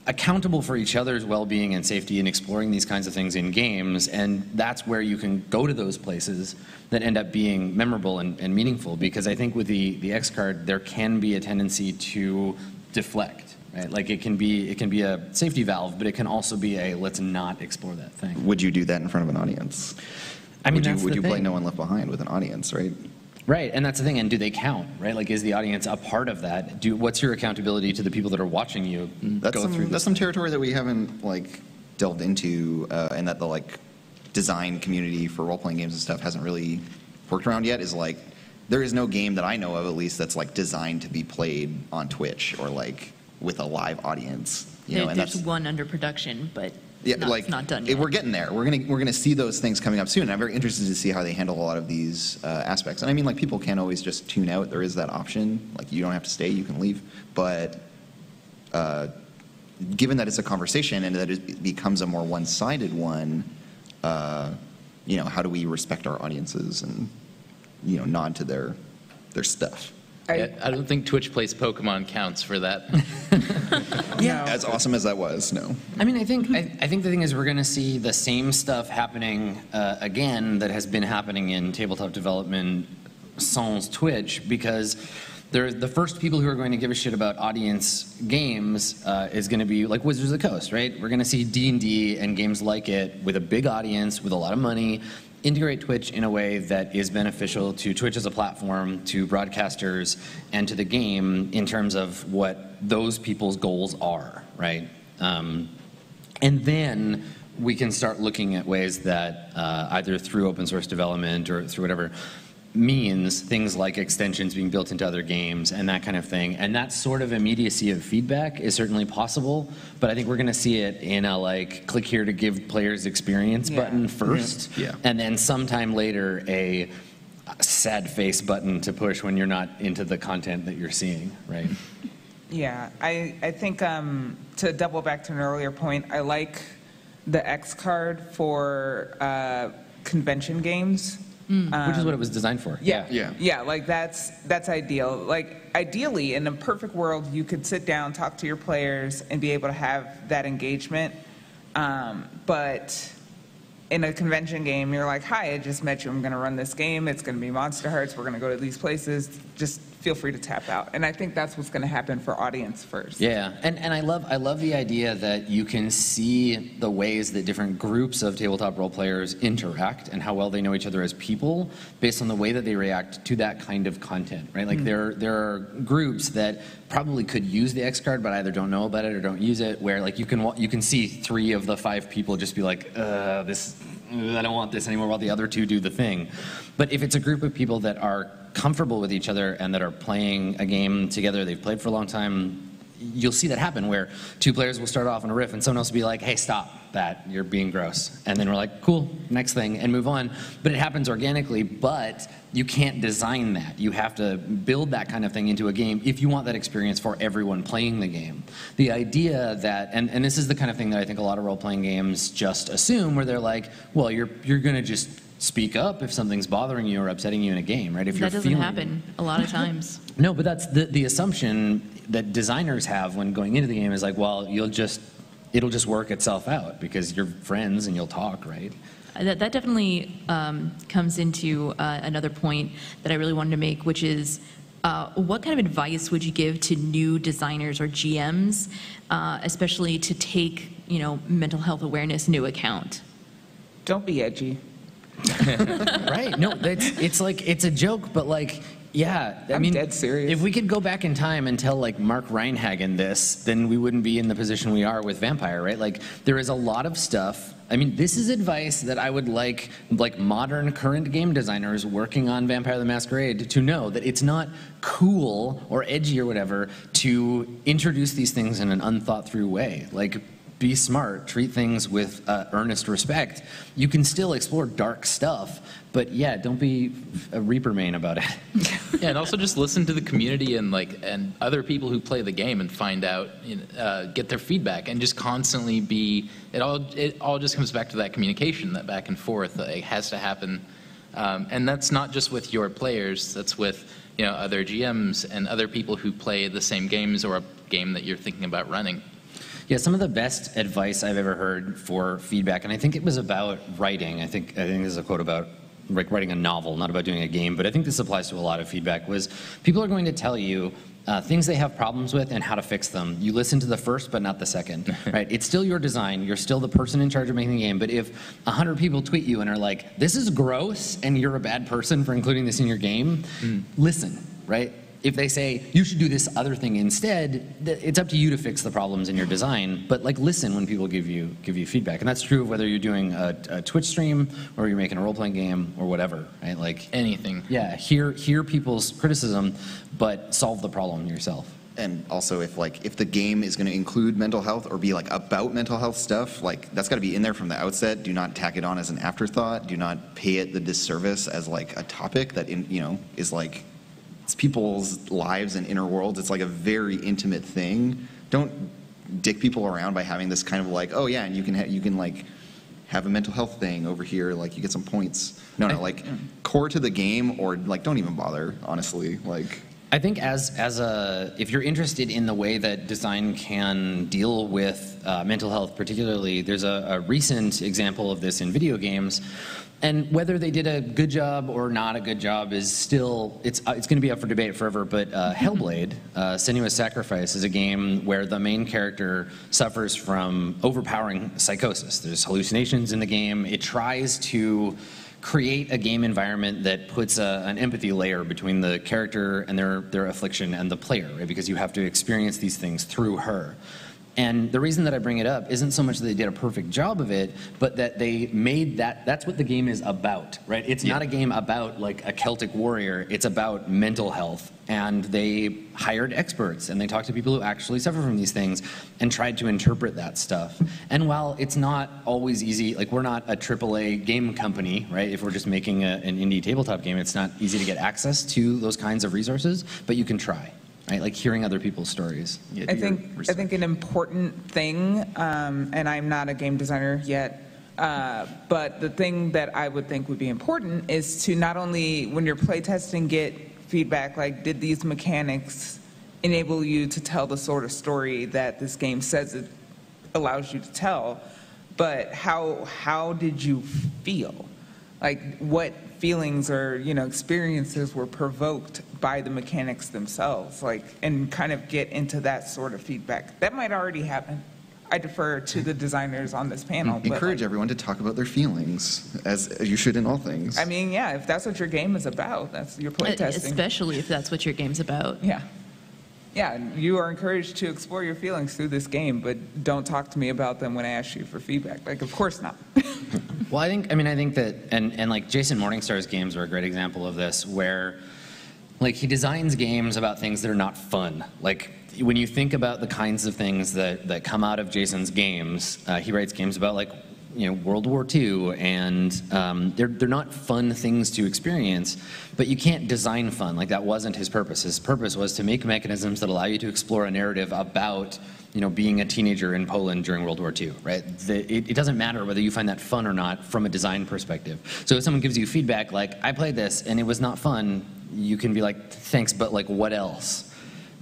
accountable for each other's well-being and safety in exploring these kinds of things in games, and that's where you can go to those places that end up being memorable and meaningful, because I think with the X card there can be a tendency to deflect, right? Like, it can be a safety valve, but it can also be a let's not explore that thing. Would you do that in front of an audience? I mean, would you play No One Left Behind with an audience, right? Right, and that's the thing, and do they count, right? Like, is the audience a part of that? What's your accountability to the people that are watching you go through this? That's some territory that we haven't, like, delved into, and that the, like, design community for role-playing games and stuff hasn't really worked around yet, is, like, there is no game that I know of, at least, that's, like, designed to be played on Twitch or, like, with a live audience. You know, and There's that's one under production, but yeah, it's not done yet. We're getting there. We're gonna see those things coming up soon. I'm very interested to see how they handle a lot of these aspects. And I mean, like, people can't always just tune out. There is that option. Like, you don't have to stay. You can leave. But given that it's a conversation and that it becomes a more one-sided one, you know, how do we respect our audiences and, you know, nod to their stuff? I don't think Twitch Plays Pokemon counts for that. Yeah. As awesome as that was, no. I mean, I think the thing is we're going to see the same stuff happening again that has been happening in tabletop development sans Twitch, because the first people who are going to give a shit about audience games is going to be like Wizards of the Coast, right? We're going to see D&D and games like it with a big audience, with a lot of money, integrate Twitch in a way that is beneficial to Twitch as a platform, to broadcasters, and to the game in terms of what those people's goals are, right? And then we can start looking at ways that either through open source development or through whatever means, things like extensions being built into other games and that kind of thing. And that sort of immediacy of feedback is certainly possible, but I think we're going to see it in a, like, click here to give players experience button first, and then sometime later a sad face button to push when you're not into the content that you're seeing, right? Yeah, I think to double back to an earlier point, I like the X card for convention games. Which is what it was designed for. Yeah, like that's ideal. Like ideally, in a perfect world, you could sit down, talk to your players, and be able to have that engagement. But in a convention game, you're like, hi, I just met you. I'm going to run this game. It's going to be Monster Hearts. We're going to go to these places. Just feel free to tap out. And I think that's what's going to happen for audience first. Yeah, and I love the idea that you can see the ways that different groups of tabletop role players interact and how well they know each other as people based on the way that they react to that kind of content, right? Like there are groups that probably could use the X card but either don't know about it or don't use it, where like you can see 3 of the 5 people just be like, I don't want this anymore, while the other 2 do the thing. But if it's a group of people that are comfortable with each other and that are playing a game together, they've played for a long time, you'll see that happen where 2 players will start off on a riff and someone else will be like, hey, stop that, you're being gross. And then we're like, cool, next thing, and move on. But it happens organically, but you can't design that. You have to build that kind of thing into a game if you want that experience for everyone playing the game. The idea that, and this is the kind of thing that I think a lot of role-playing games just assume, where they're like, well, you're going to just speak up if something's bothering you or upsetting you in a game, right? If that doesn't happen a lot of times. No, but that's the assumption that designers have when going into the game is like, well, it'll just work itself out because you're friends and you'll talk, right? That definitely comes into another point that I really wanted to make, which is what kind of advice would you give to new designers or GMs, especially to take mental health awareness into account? Don't be edgy. Right. No, it's like, it's a joke, but like, yeah, I I'm mean, dead serious. If we could go back in time and tell like Mark Reinhagen this, then we wouldn't be in the position we are with Vampire, right? Like there is a lot of stuff. I mean, this is advice that I would like modern current game designers working on Vampire the Masquerade to know, that it's not cool or edgy or whatever to introduce these things in an unthought through way. Like, be smart, treat things with earnest respect. You can still explore dark stuff, but yeah, don't be a Reaper main about it. Yeah, and also just listen to the community and other people who play the game and find out, get their feedback, and just constantly be. It all just comes back to that communication, that back and forth. It has to happen, and that's not just with your players. That's with other GMs and other people who play the same games or a game that you're thinking about running. Yeah, some of the best advice I've ever heard for feedback, and I think it was about writing. I think this is a quote about writing a novel, not about doing a game, but I think this applies to a lot of feedback, was people are going to tell you things they have problems with and how to fix them. You listen to the first, but not the second, right? It's still your design. You're still the person in charge of making the game, but if 100 people tweet you and are like, this is gross, and you're a bad person for including this in your game, listen, right? If they say, you should do this other thing instead, it's up to you to fix the problems in your design, but like listen when people give you feedback. And that's true of whether you're doing a Twitch stream or you're making a role-playing game or whatever, right? Like anything. Yeah, hear people's criticism, but solve the problem yourself. And also, if the game is going to include mental health or be like about mental health stuff, like that's got to be in there from the outset. Do not tack it on as an afterthought. Do not pay it the disservice as like a topic that is like, it's people's lives and inner worlds. It's like a very intimate thing. Don't dick people around by having this kind of like, oh yeah, and you can like have a mental health thing over here, like you get some points. No, like core to the game, or like don't even bother, honestly. Like I think if you're interested in the way that design can deal with mental health, particularly, there's a recent example of this in video games. And whether they did a good job or not a good job is still, it's going to be up for debate forever, but Hellblade, Senua's Sacrifice, is a game where the main character suffers from overpowering psychosis. There's hallucinations in the game. It tries to create a game environment that puts an empathy layer between the character and their affliction and the player, right? Because you have to experience these things through her. And the reason that I bring it up isn't so much that they did a perfect job of it, but that they made that's what the game is about, right? It's not a game about like a Celtic warrior, it's about mental health. And they hired experts and they talked to people who actually suffer from these things and tried to interpret that stuff. And while it's not always easy, like we're not a AAA game company, right? If we're just making an indie tabletop game, it's not easy to get access to those kinds of resources, but you can try. right? Like hearing other people's stories. Yeah, I do your think research. an important thing, and I'm not a game designer yet, but the thing that I would think would be important is to not only, when you're playtesting, get feedback like, did these mechanics enable you to tell the sort of story that this game says it allows you to tell, but how did you feel? Like, what feelings or experiences were provoked by the mechanics themselves, like, and kind of get into that sort of feedback. That might already happen. I defer to the designers on this panel. but, Encourage like, everyone to talk about their feelings, as you should in all things. I mean, yeah, if that's what your game is about, that's your playtesting. Especially if that's what your game's about. Yeah. Yeah, you are encouraged to explore your feelings through this game, but don't talk to me about them when I ask you for feedback. Like, of course not. Well, I think that, and like Jason Morningstar's games are a great example of this, where like he designs games about things that are not fun. Like when you think about the kinds of things that come out of Jason's games, he writes games about like, World War II, and they're not fun things to experience, but you can't design fun. Like that wasn't his purpose. His purpose was to make mechanisms that allow you to explore a narrative about being a teenager in Poland during World War II, right? It doesn't matter whether you find that fun or not from a design perspective. So if someone gives you feedback like, I played this and it was not fun, you can be like, thanks, but like what else?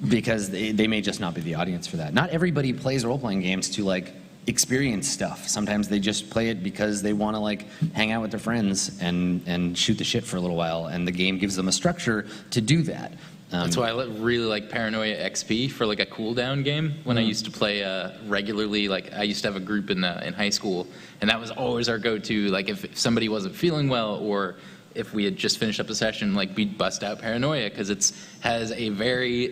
Because they may just not be the audience for that. Not everybody plays role-playing games to like experience stuff. Sometimes they just play it because they want to like hang out with their friends and shoot the shit for a little while, and the game gives them a structure to do that. That's why I really like Paranoia XP for like a cooldown game. When I used to play regularly, like I used to have a group in high school, and that was always our go-to. Like if somebody wasn't feeling well, or if we had just finished up a session, like we'd bust out Paranoia because it has a very,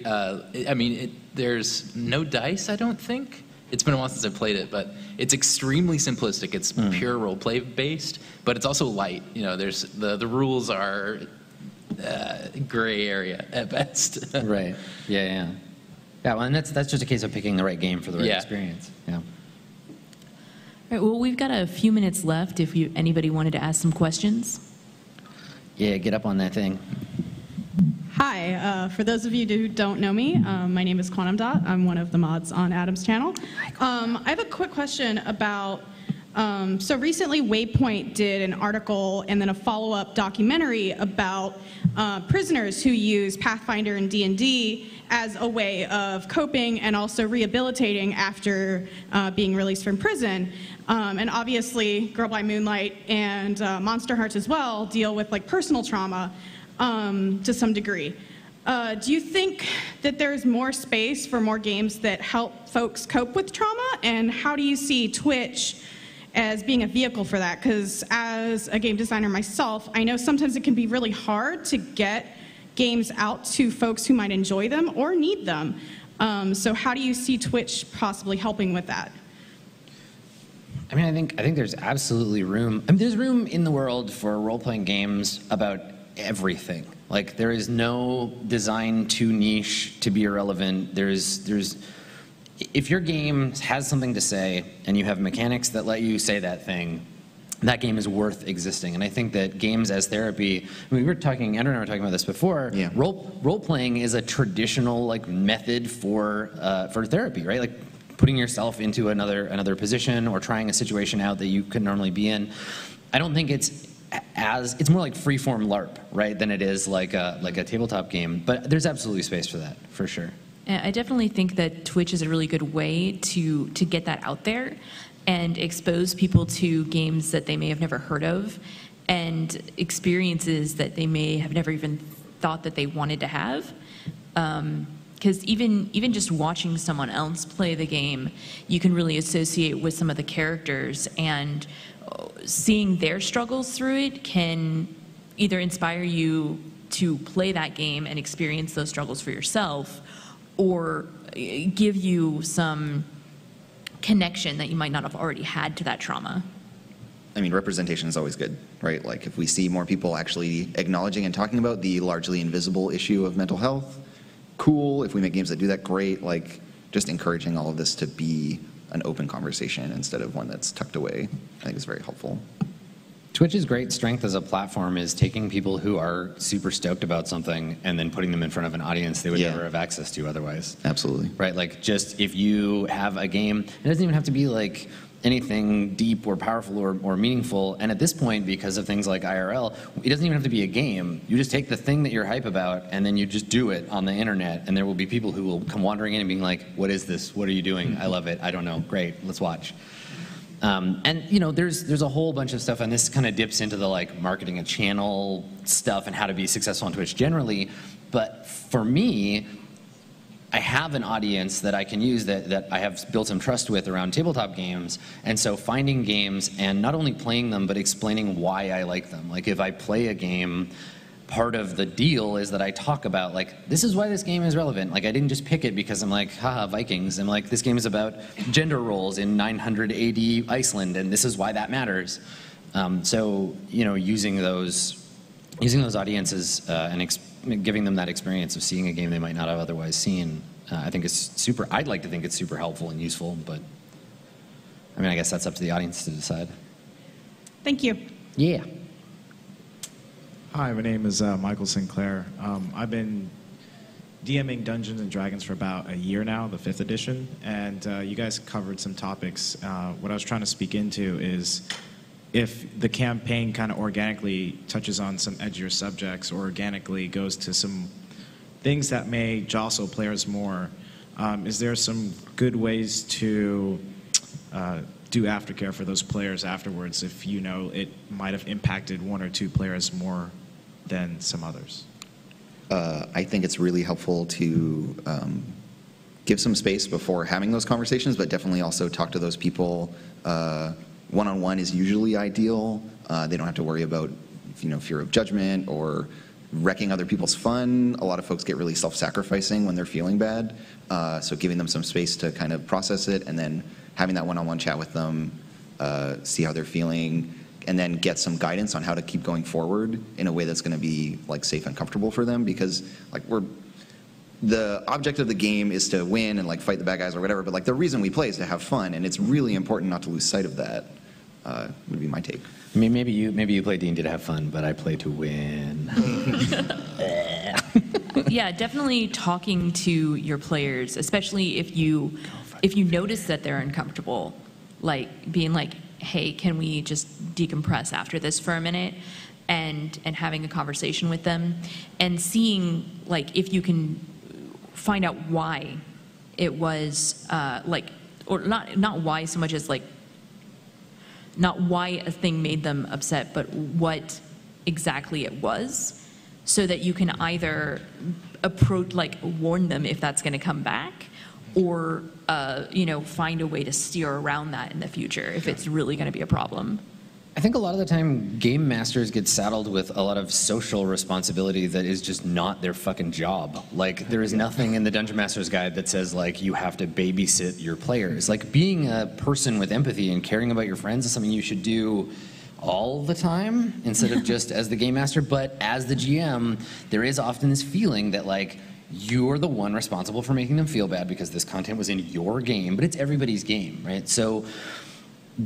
there's no dice, I don't think. It's been a while since I played it, but it's extremely simplistic. It's pure role play based, but it's also light. There's the rules are gray area at best. Right. Yeah. Well, and that's just a case of picking the right game for the right experience. Yeah. All right, well, we've got a few minutes left if anybody wanted to ask some questions. Yeah, get up on that thing. Hi, for those of you who don't know me, my name is Quantum Dot. I'm one of the mods on Adam's channel. I have a quick question about, so recently Waypoint did an article and then a follow-up documentary about prisoners who use Pathfinder and D&D as a way of coping and also rehabilitating after being released from prison. And obviously, Girl by Moonlight and Monster Hearts as well deal with like personal trauma to some degree. Do you think that there's more space for more games that help folks cope with trauma? And how do you see Twitch as being a vehicle for that? Because as a game designer myself, I know sometimes it can be really hard to get games out to folks who might enjoy them or need them. So how do you see Twitch possibly helping with that? I mean, I think there's absolutely room. I mean, there's room in the world for role-playing games about everything. Like, there is no design too niche to be irrelevant. If your game has something to say and you have mechanics that let you say that thing, that game is worth existing. And I think that games as therapy, I mean, Andrew and I were talking about this before. Yeah. Role-playing is a traditional like method for therapy, right? Like putting yourself into another position or trying a situation out that you couldn't normally be in. I don't think it's more like free-form LARP, right, than it is like a tabletop game. But there's absolutely space for that, for sure. I definitely think that Twitch is a really good way to get that out there and expose people to games that they may have never heard of and experiences that they may have never even thought that they wanted to have. Because even just watching someone else play the game, you can really associate with some of the characters, and seeing their struggles through it can either inspire you to play that game and experience those struggles for yourself, or give you some connection that you might not have already had to that trauma. I mean, representation is always good, right? Like, if we see more people actually acknowledging and talking about the largely invisible issue of mental health, cool. If we make games that do that, great. Like, just encouraging all of this to be an open conversation instead of one that's tucked away, I think is very helpful. Twitch's great strength as a platform is taking people who are super stoked about something and then putting them in front of an audience they would never have access to otherwise. Absolutely. Right? Like, just if you have a game, it doesn't even have to be like anything deep or powerful or meaningful. And at this point, because of things like IRL, it doesn't even have to be a game. You just take the thing that you're hype about and then you just do it on the internet, and there will be people who will come wandering in and being like, what is this? What are you doing? I love it. I don't know. Great. Let's watch. And you know, there's a whole bunch of stuff, and this kind of dips into the like marketing a channel stuff and how to be successful on Twitch generally. But for me, I have an audience that I can use that I have built some trust with around tabletop games, and so finding games and not only playing them but explaining why I like them. Like, if I play a game, part of the deal is that I talk about, like, this is why this game is relevant. Like, I didn't just pick it because I'm like, haha, Vikings. I'm like, this game is about gender roles in 980 Iceland, and this is why that matters. So, you know, using those audiences and giving them that experience of seeing a game they might not have otherwise seen, I think is super. I'd like to think it's super helpful and useful, but I mean, I guess that's up to the audience to decide. Thank you. Yeah. Hi, my name is Michael Sinclair. I've been DMing Dungeons & Dragons for about a year now, the 5th edition, and you guys covered some topics. What I was trying to speak into is if the campaign kind of organically touches on some edgier subjects or organically goes to some things that may jostle players more, is there some good ways to do aftercare for those players afterwards if you know it might have impacted one or two players more than some others? I think it's really helpful to give some space before having those conversations, but definitely also talk to those people. One-on-one is usually ideal. They don't have to worry about, you know, fear of judgment or wrecking other people's fun. A lot of folks get really self-sacrificing when they're feeling bad. So giving them some space to kind of process it, and then having that one-on-one chat with them, see how they're feeling, and then get some guidance on how to keep going forward in a way that's going to be like safe and comfortable for them. Because like the object of the game is to win and like fight the bad guys or whatever, but like the reason we play is to have fun, and it's really important not to lose sight of that. Would be my take. I mean, maybe you play D&D to have fun, but I play to win. Yeah, definitely talking to your players, especially if you notice that they're uncomfortable, like being like, hey, can we just decompress after this for a minute, and having a conversation with them and seeing like if you can find out why it was or not why so much as like not why a thing made them upset, but what exactly it was, so that you can either approach, like warn them if that's going to come back, or you know, find a way to steer around that in the future if it's really going to be a problem. I think a lot of the time game masters get saddled with a lot of social responsibility that is just not their fucking job. Like, there is nothing in the Dungeon Master's Guide that says like you have to babysit your players. Like, being a person with empathy and caring about your friends is something you should do all the time instead of just as the game master. But as the GM, there is often this feeling that like you're the one responsible for making them feel bad because this content was in your game, but it's everybody's game, right? So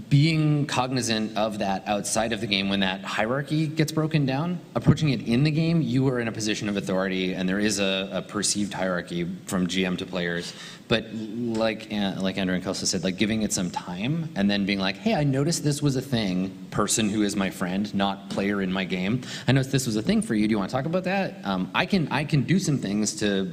being cognizant of that outside of the game when that hierarchy gets broken down, approaching it in the game, you are in a position of authority, and there is a perceived hierarchy from GM to players. But like Andrew and Kelsa said, like giving it some time and then being like, hey, I noticed this was a thing, person who is my friend, not player in my game. I noticed this was a thing for you. Do you want to talk about that? I can do some things to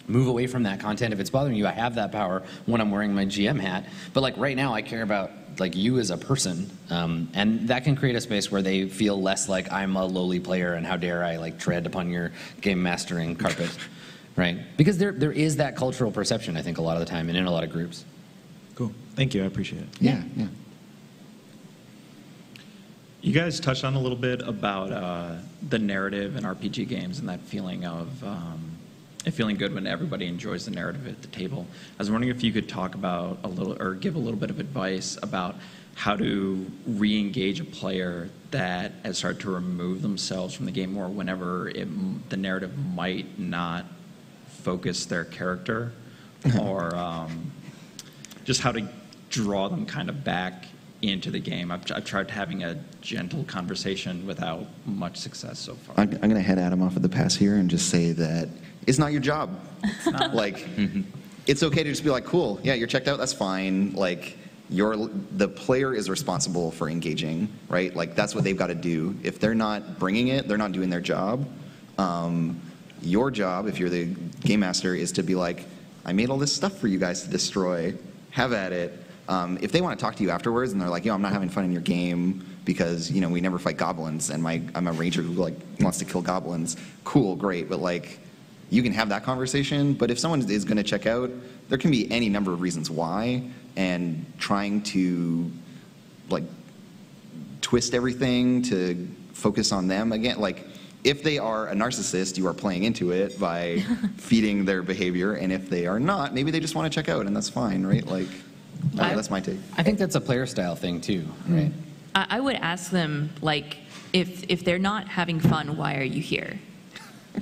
move away from that content if it's bothering you. I have that power when I'm wearing my GM hat. But like right now, I care about like you as a person, and that can create a space where they feel less like I'm a lowly player and how dare I like tread upon your game mastering carpet, right? Because there is that cultural perception, I think, a lot of the time and in a lot of groups. Cool. Thank you. I appreciate it. Yeah. You guys touched on a little bit about the narrative in RPG games and that feeling of feeling good when everybody enjoys the narrative at the table. I was wondering if you could talk about a little, or give a little bit of advice about how to re-engage a player that has started to remove themselves from the game more whenever the narrative might not focus their character, or just how to draw them kind of back into the game. I've tried having a gentle conversation without much success so far. I'm going to head Adam off at the pass here and just say that it's not your job. Like, it's okay to just be like, cool, yeah, you're checked out, that's fine. Like, the player is responsible for engaging, right? Like, that's what they've got to do. If they're not bringing it, they're not doing their job. Your job, if you're the game master, is to be like, I made all this stuff for you guys to destroy. Have at it. If they want to talk to you afterwards and they're like, yo, I'm not having fun in your game because, you know, we never fight goblins and I'm a ranger who like wants to kill goblins, cool, great, but like, you can have that conversation. But if someone is going to check out, there can be any number of reasons why, and trying to like twist everything to focus on them again, like, if they are a narcissist, you are playing into it by feeding their behavior, and if they are not, maybe they just want to check out, and that's fine, right? Like, that's my take. I think that's a player style thing too, right? I would ask them, like, if they're not having fun, why are you here?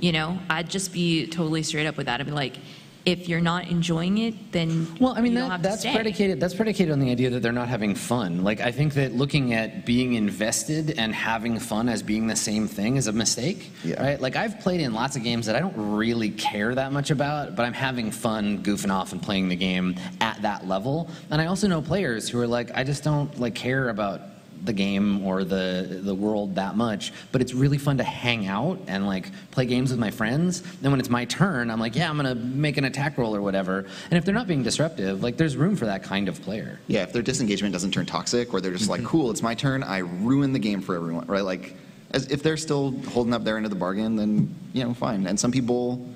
You know, I'd just be totally straight up with that. I'd be like, if you're not enjoying it, then well, I mean, you don't have to that's stay. predicated on the idea that they're not having fun. Like, I think that looking at being invested and having fun as being the same thing is a mistake, right? Like, I've played in lots of games that I don't really care that much about, but I'm having fun goofing off and playing the game at that level. And I also know players who are like, I just don't like care about the game or the world that much, but it's really fun to hang out and like play games with my friends. Then when it's my turn, I'm like, yeah, I'm gonna make an attack roll or whatever. And if they're not being disruptive, like, there's room for that kind of player. Yeah, if their disengagement doesn't turn toxic, or they're just like, cool, it's my turn, I ruin the game for everyone, right? Like, if they're still holding up their end of the bargain, then, you know, fine. And some people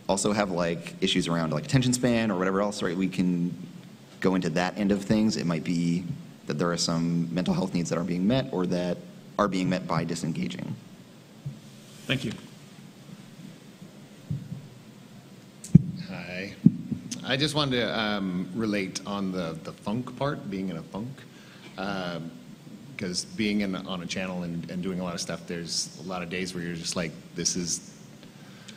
also have like issues around like attention span or whatever else, right? We can go into that end of things. It might be that there are some mental health needs that are being met, or that are being met by disengaging. Thank you. Hi. I just wanted to relate on the funk part, being in a funk. Because being on a channel and doing a lot of stuff, there's a lot of days where you're just like, this is...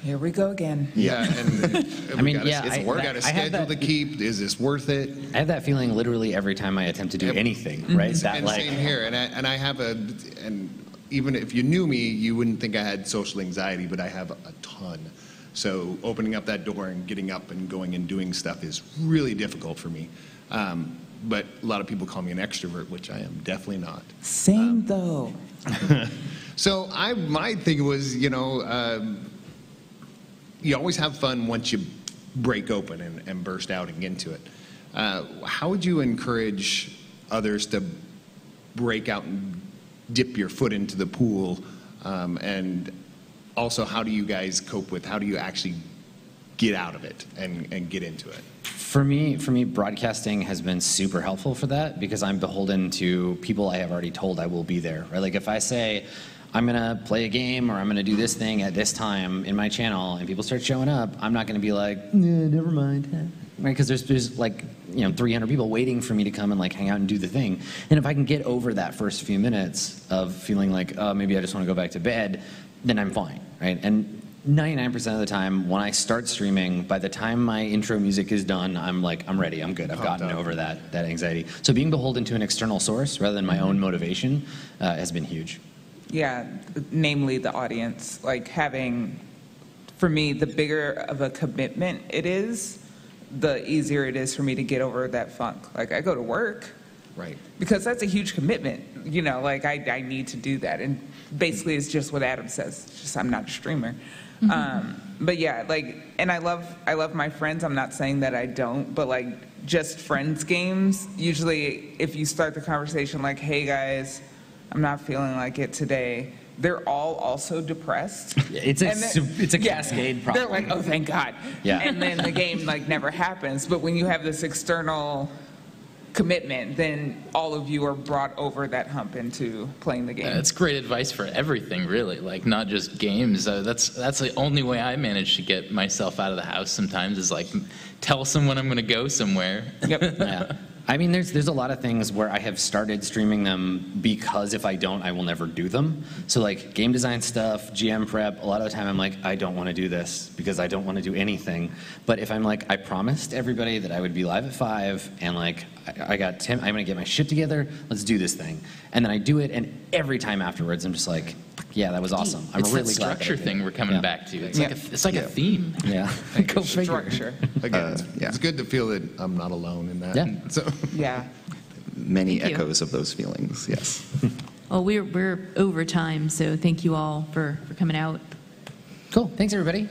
Here we go again. Yeah, and I mean, we I got a schedule to keep. Is this worth it? I have that feeling literally every time I attempt to do anything, right? That and like, same here. And I have and even if you knew me, you wouldn't think I had social anxiety, but I have a ton. So opening up that door and getting up and going and doing stuff is really difficult for me. But a lot of people call me an extrovert, which I am definitely not. Same though. So my thing was, you know, you always have fun once you break open and burst out and get into it. How would you encourage others to break out and dip your foot into the pool? And also, how do you guys cope with, how do you actually get out of it and get into it? For me, broadcasting has been super helpful for that, because I'm beholden to people I have already told I will be there, right? Like, if I say, I'm gonna play a game or I'm gonna do this thing at this time in my channel, and people start showing up, I'm not gonna be like, never mind, right? Because there's like, you know, 300 people waiting for me to come and like hang out and do the thing. And if I can get over that first few minutes of feeling like, oh, maybe I just want to go back to bed, then I'm fine, right? And 99% of the time, when I start streaming, by the time my intro music is done, I'm like, I'm ready, I'm good, I've gotten over that anxiety. So being beholden to an external source rather than my own motivation has been huge. Yeah, namely the audience. Like, having, for me, the bigger of a commitment it is, the easier it is for me to get over that funk. Like, I go to work, right? Because that's a huge commitment. You know, like, I need to do that. And basically, it's just what Adam says. It's just I'm not a streamer. But yeah, like, and I love my friends. I'm not saying that I don't, but like, just friends games. Usually, if you start the conversation like, "Hey guys, I'm not feeling like it today," they're all also depressed. It's a cascade problem. They're like, "Oh, thank God." Yeah. And then the game like never happens. But when you have this external commitment, then all of you are brought over that hump into playing the game. It's great advice for everything, really. Like, not just games. That's the only way I manage to get myself out of the house sometimes, is like tell someone I'm going to go somewhere. Yep. Yeah. I mean, there's a lot of things where I have started streaming them because if I don't, I will never do them. So like game design stuff, GM prep, a lot of the time I'm like, I don't want to do this because I don't want to do anything. But if I'm like, I promised everybody that I would be live at 5 and like, I got 10, I'm going to get my shit together, let's do this thing. And then I do it, and every time afterwards, I'm just like, yeah, that was awesome. I'm It's really that glad that I structure did thing it. we're coming Yeah. back to. It's like a theme. Yeah. Go figure. Structure. Again, yeah. it's good to feel that I'm not alone in that. Yeah. So, Yeah. Many Thank you. echoes of those feelings, yes. Well, we're over time, so thank you all for coming out. Cool. Thanks, everybody.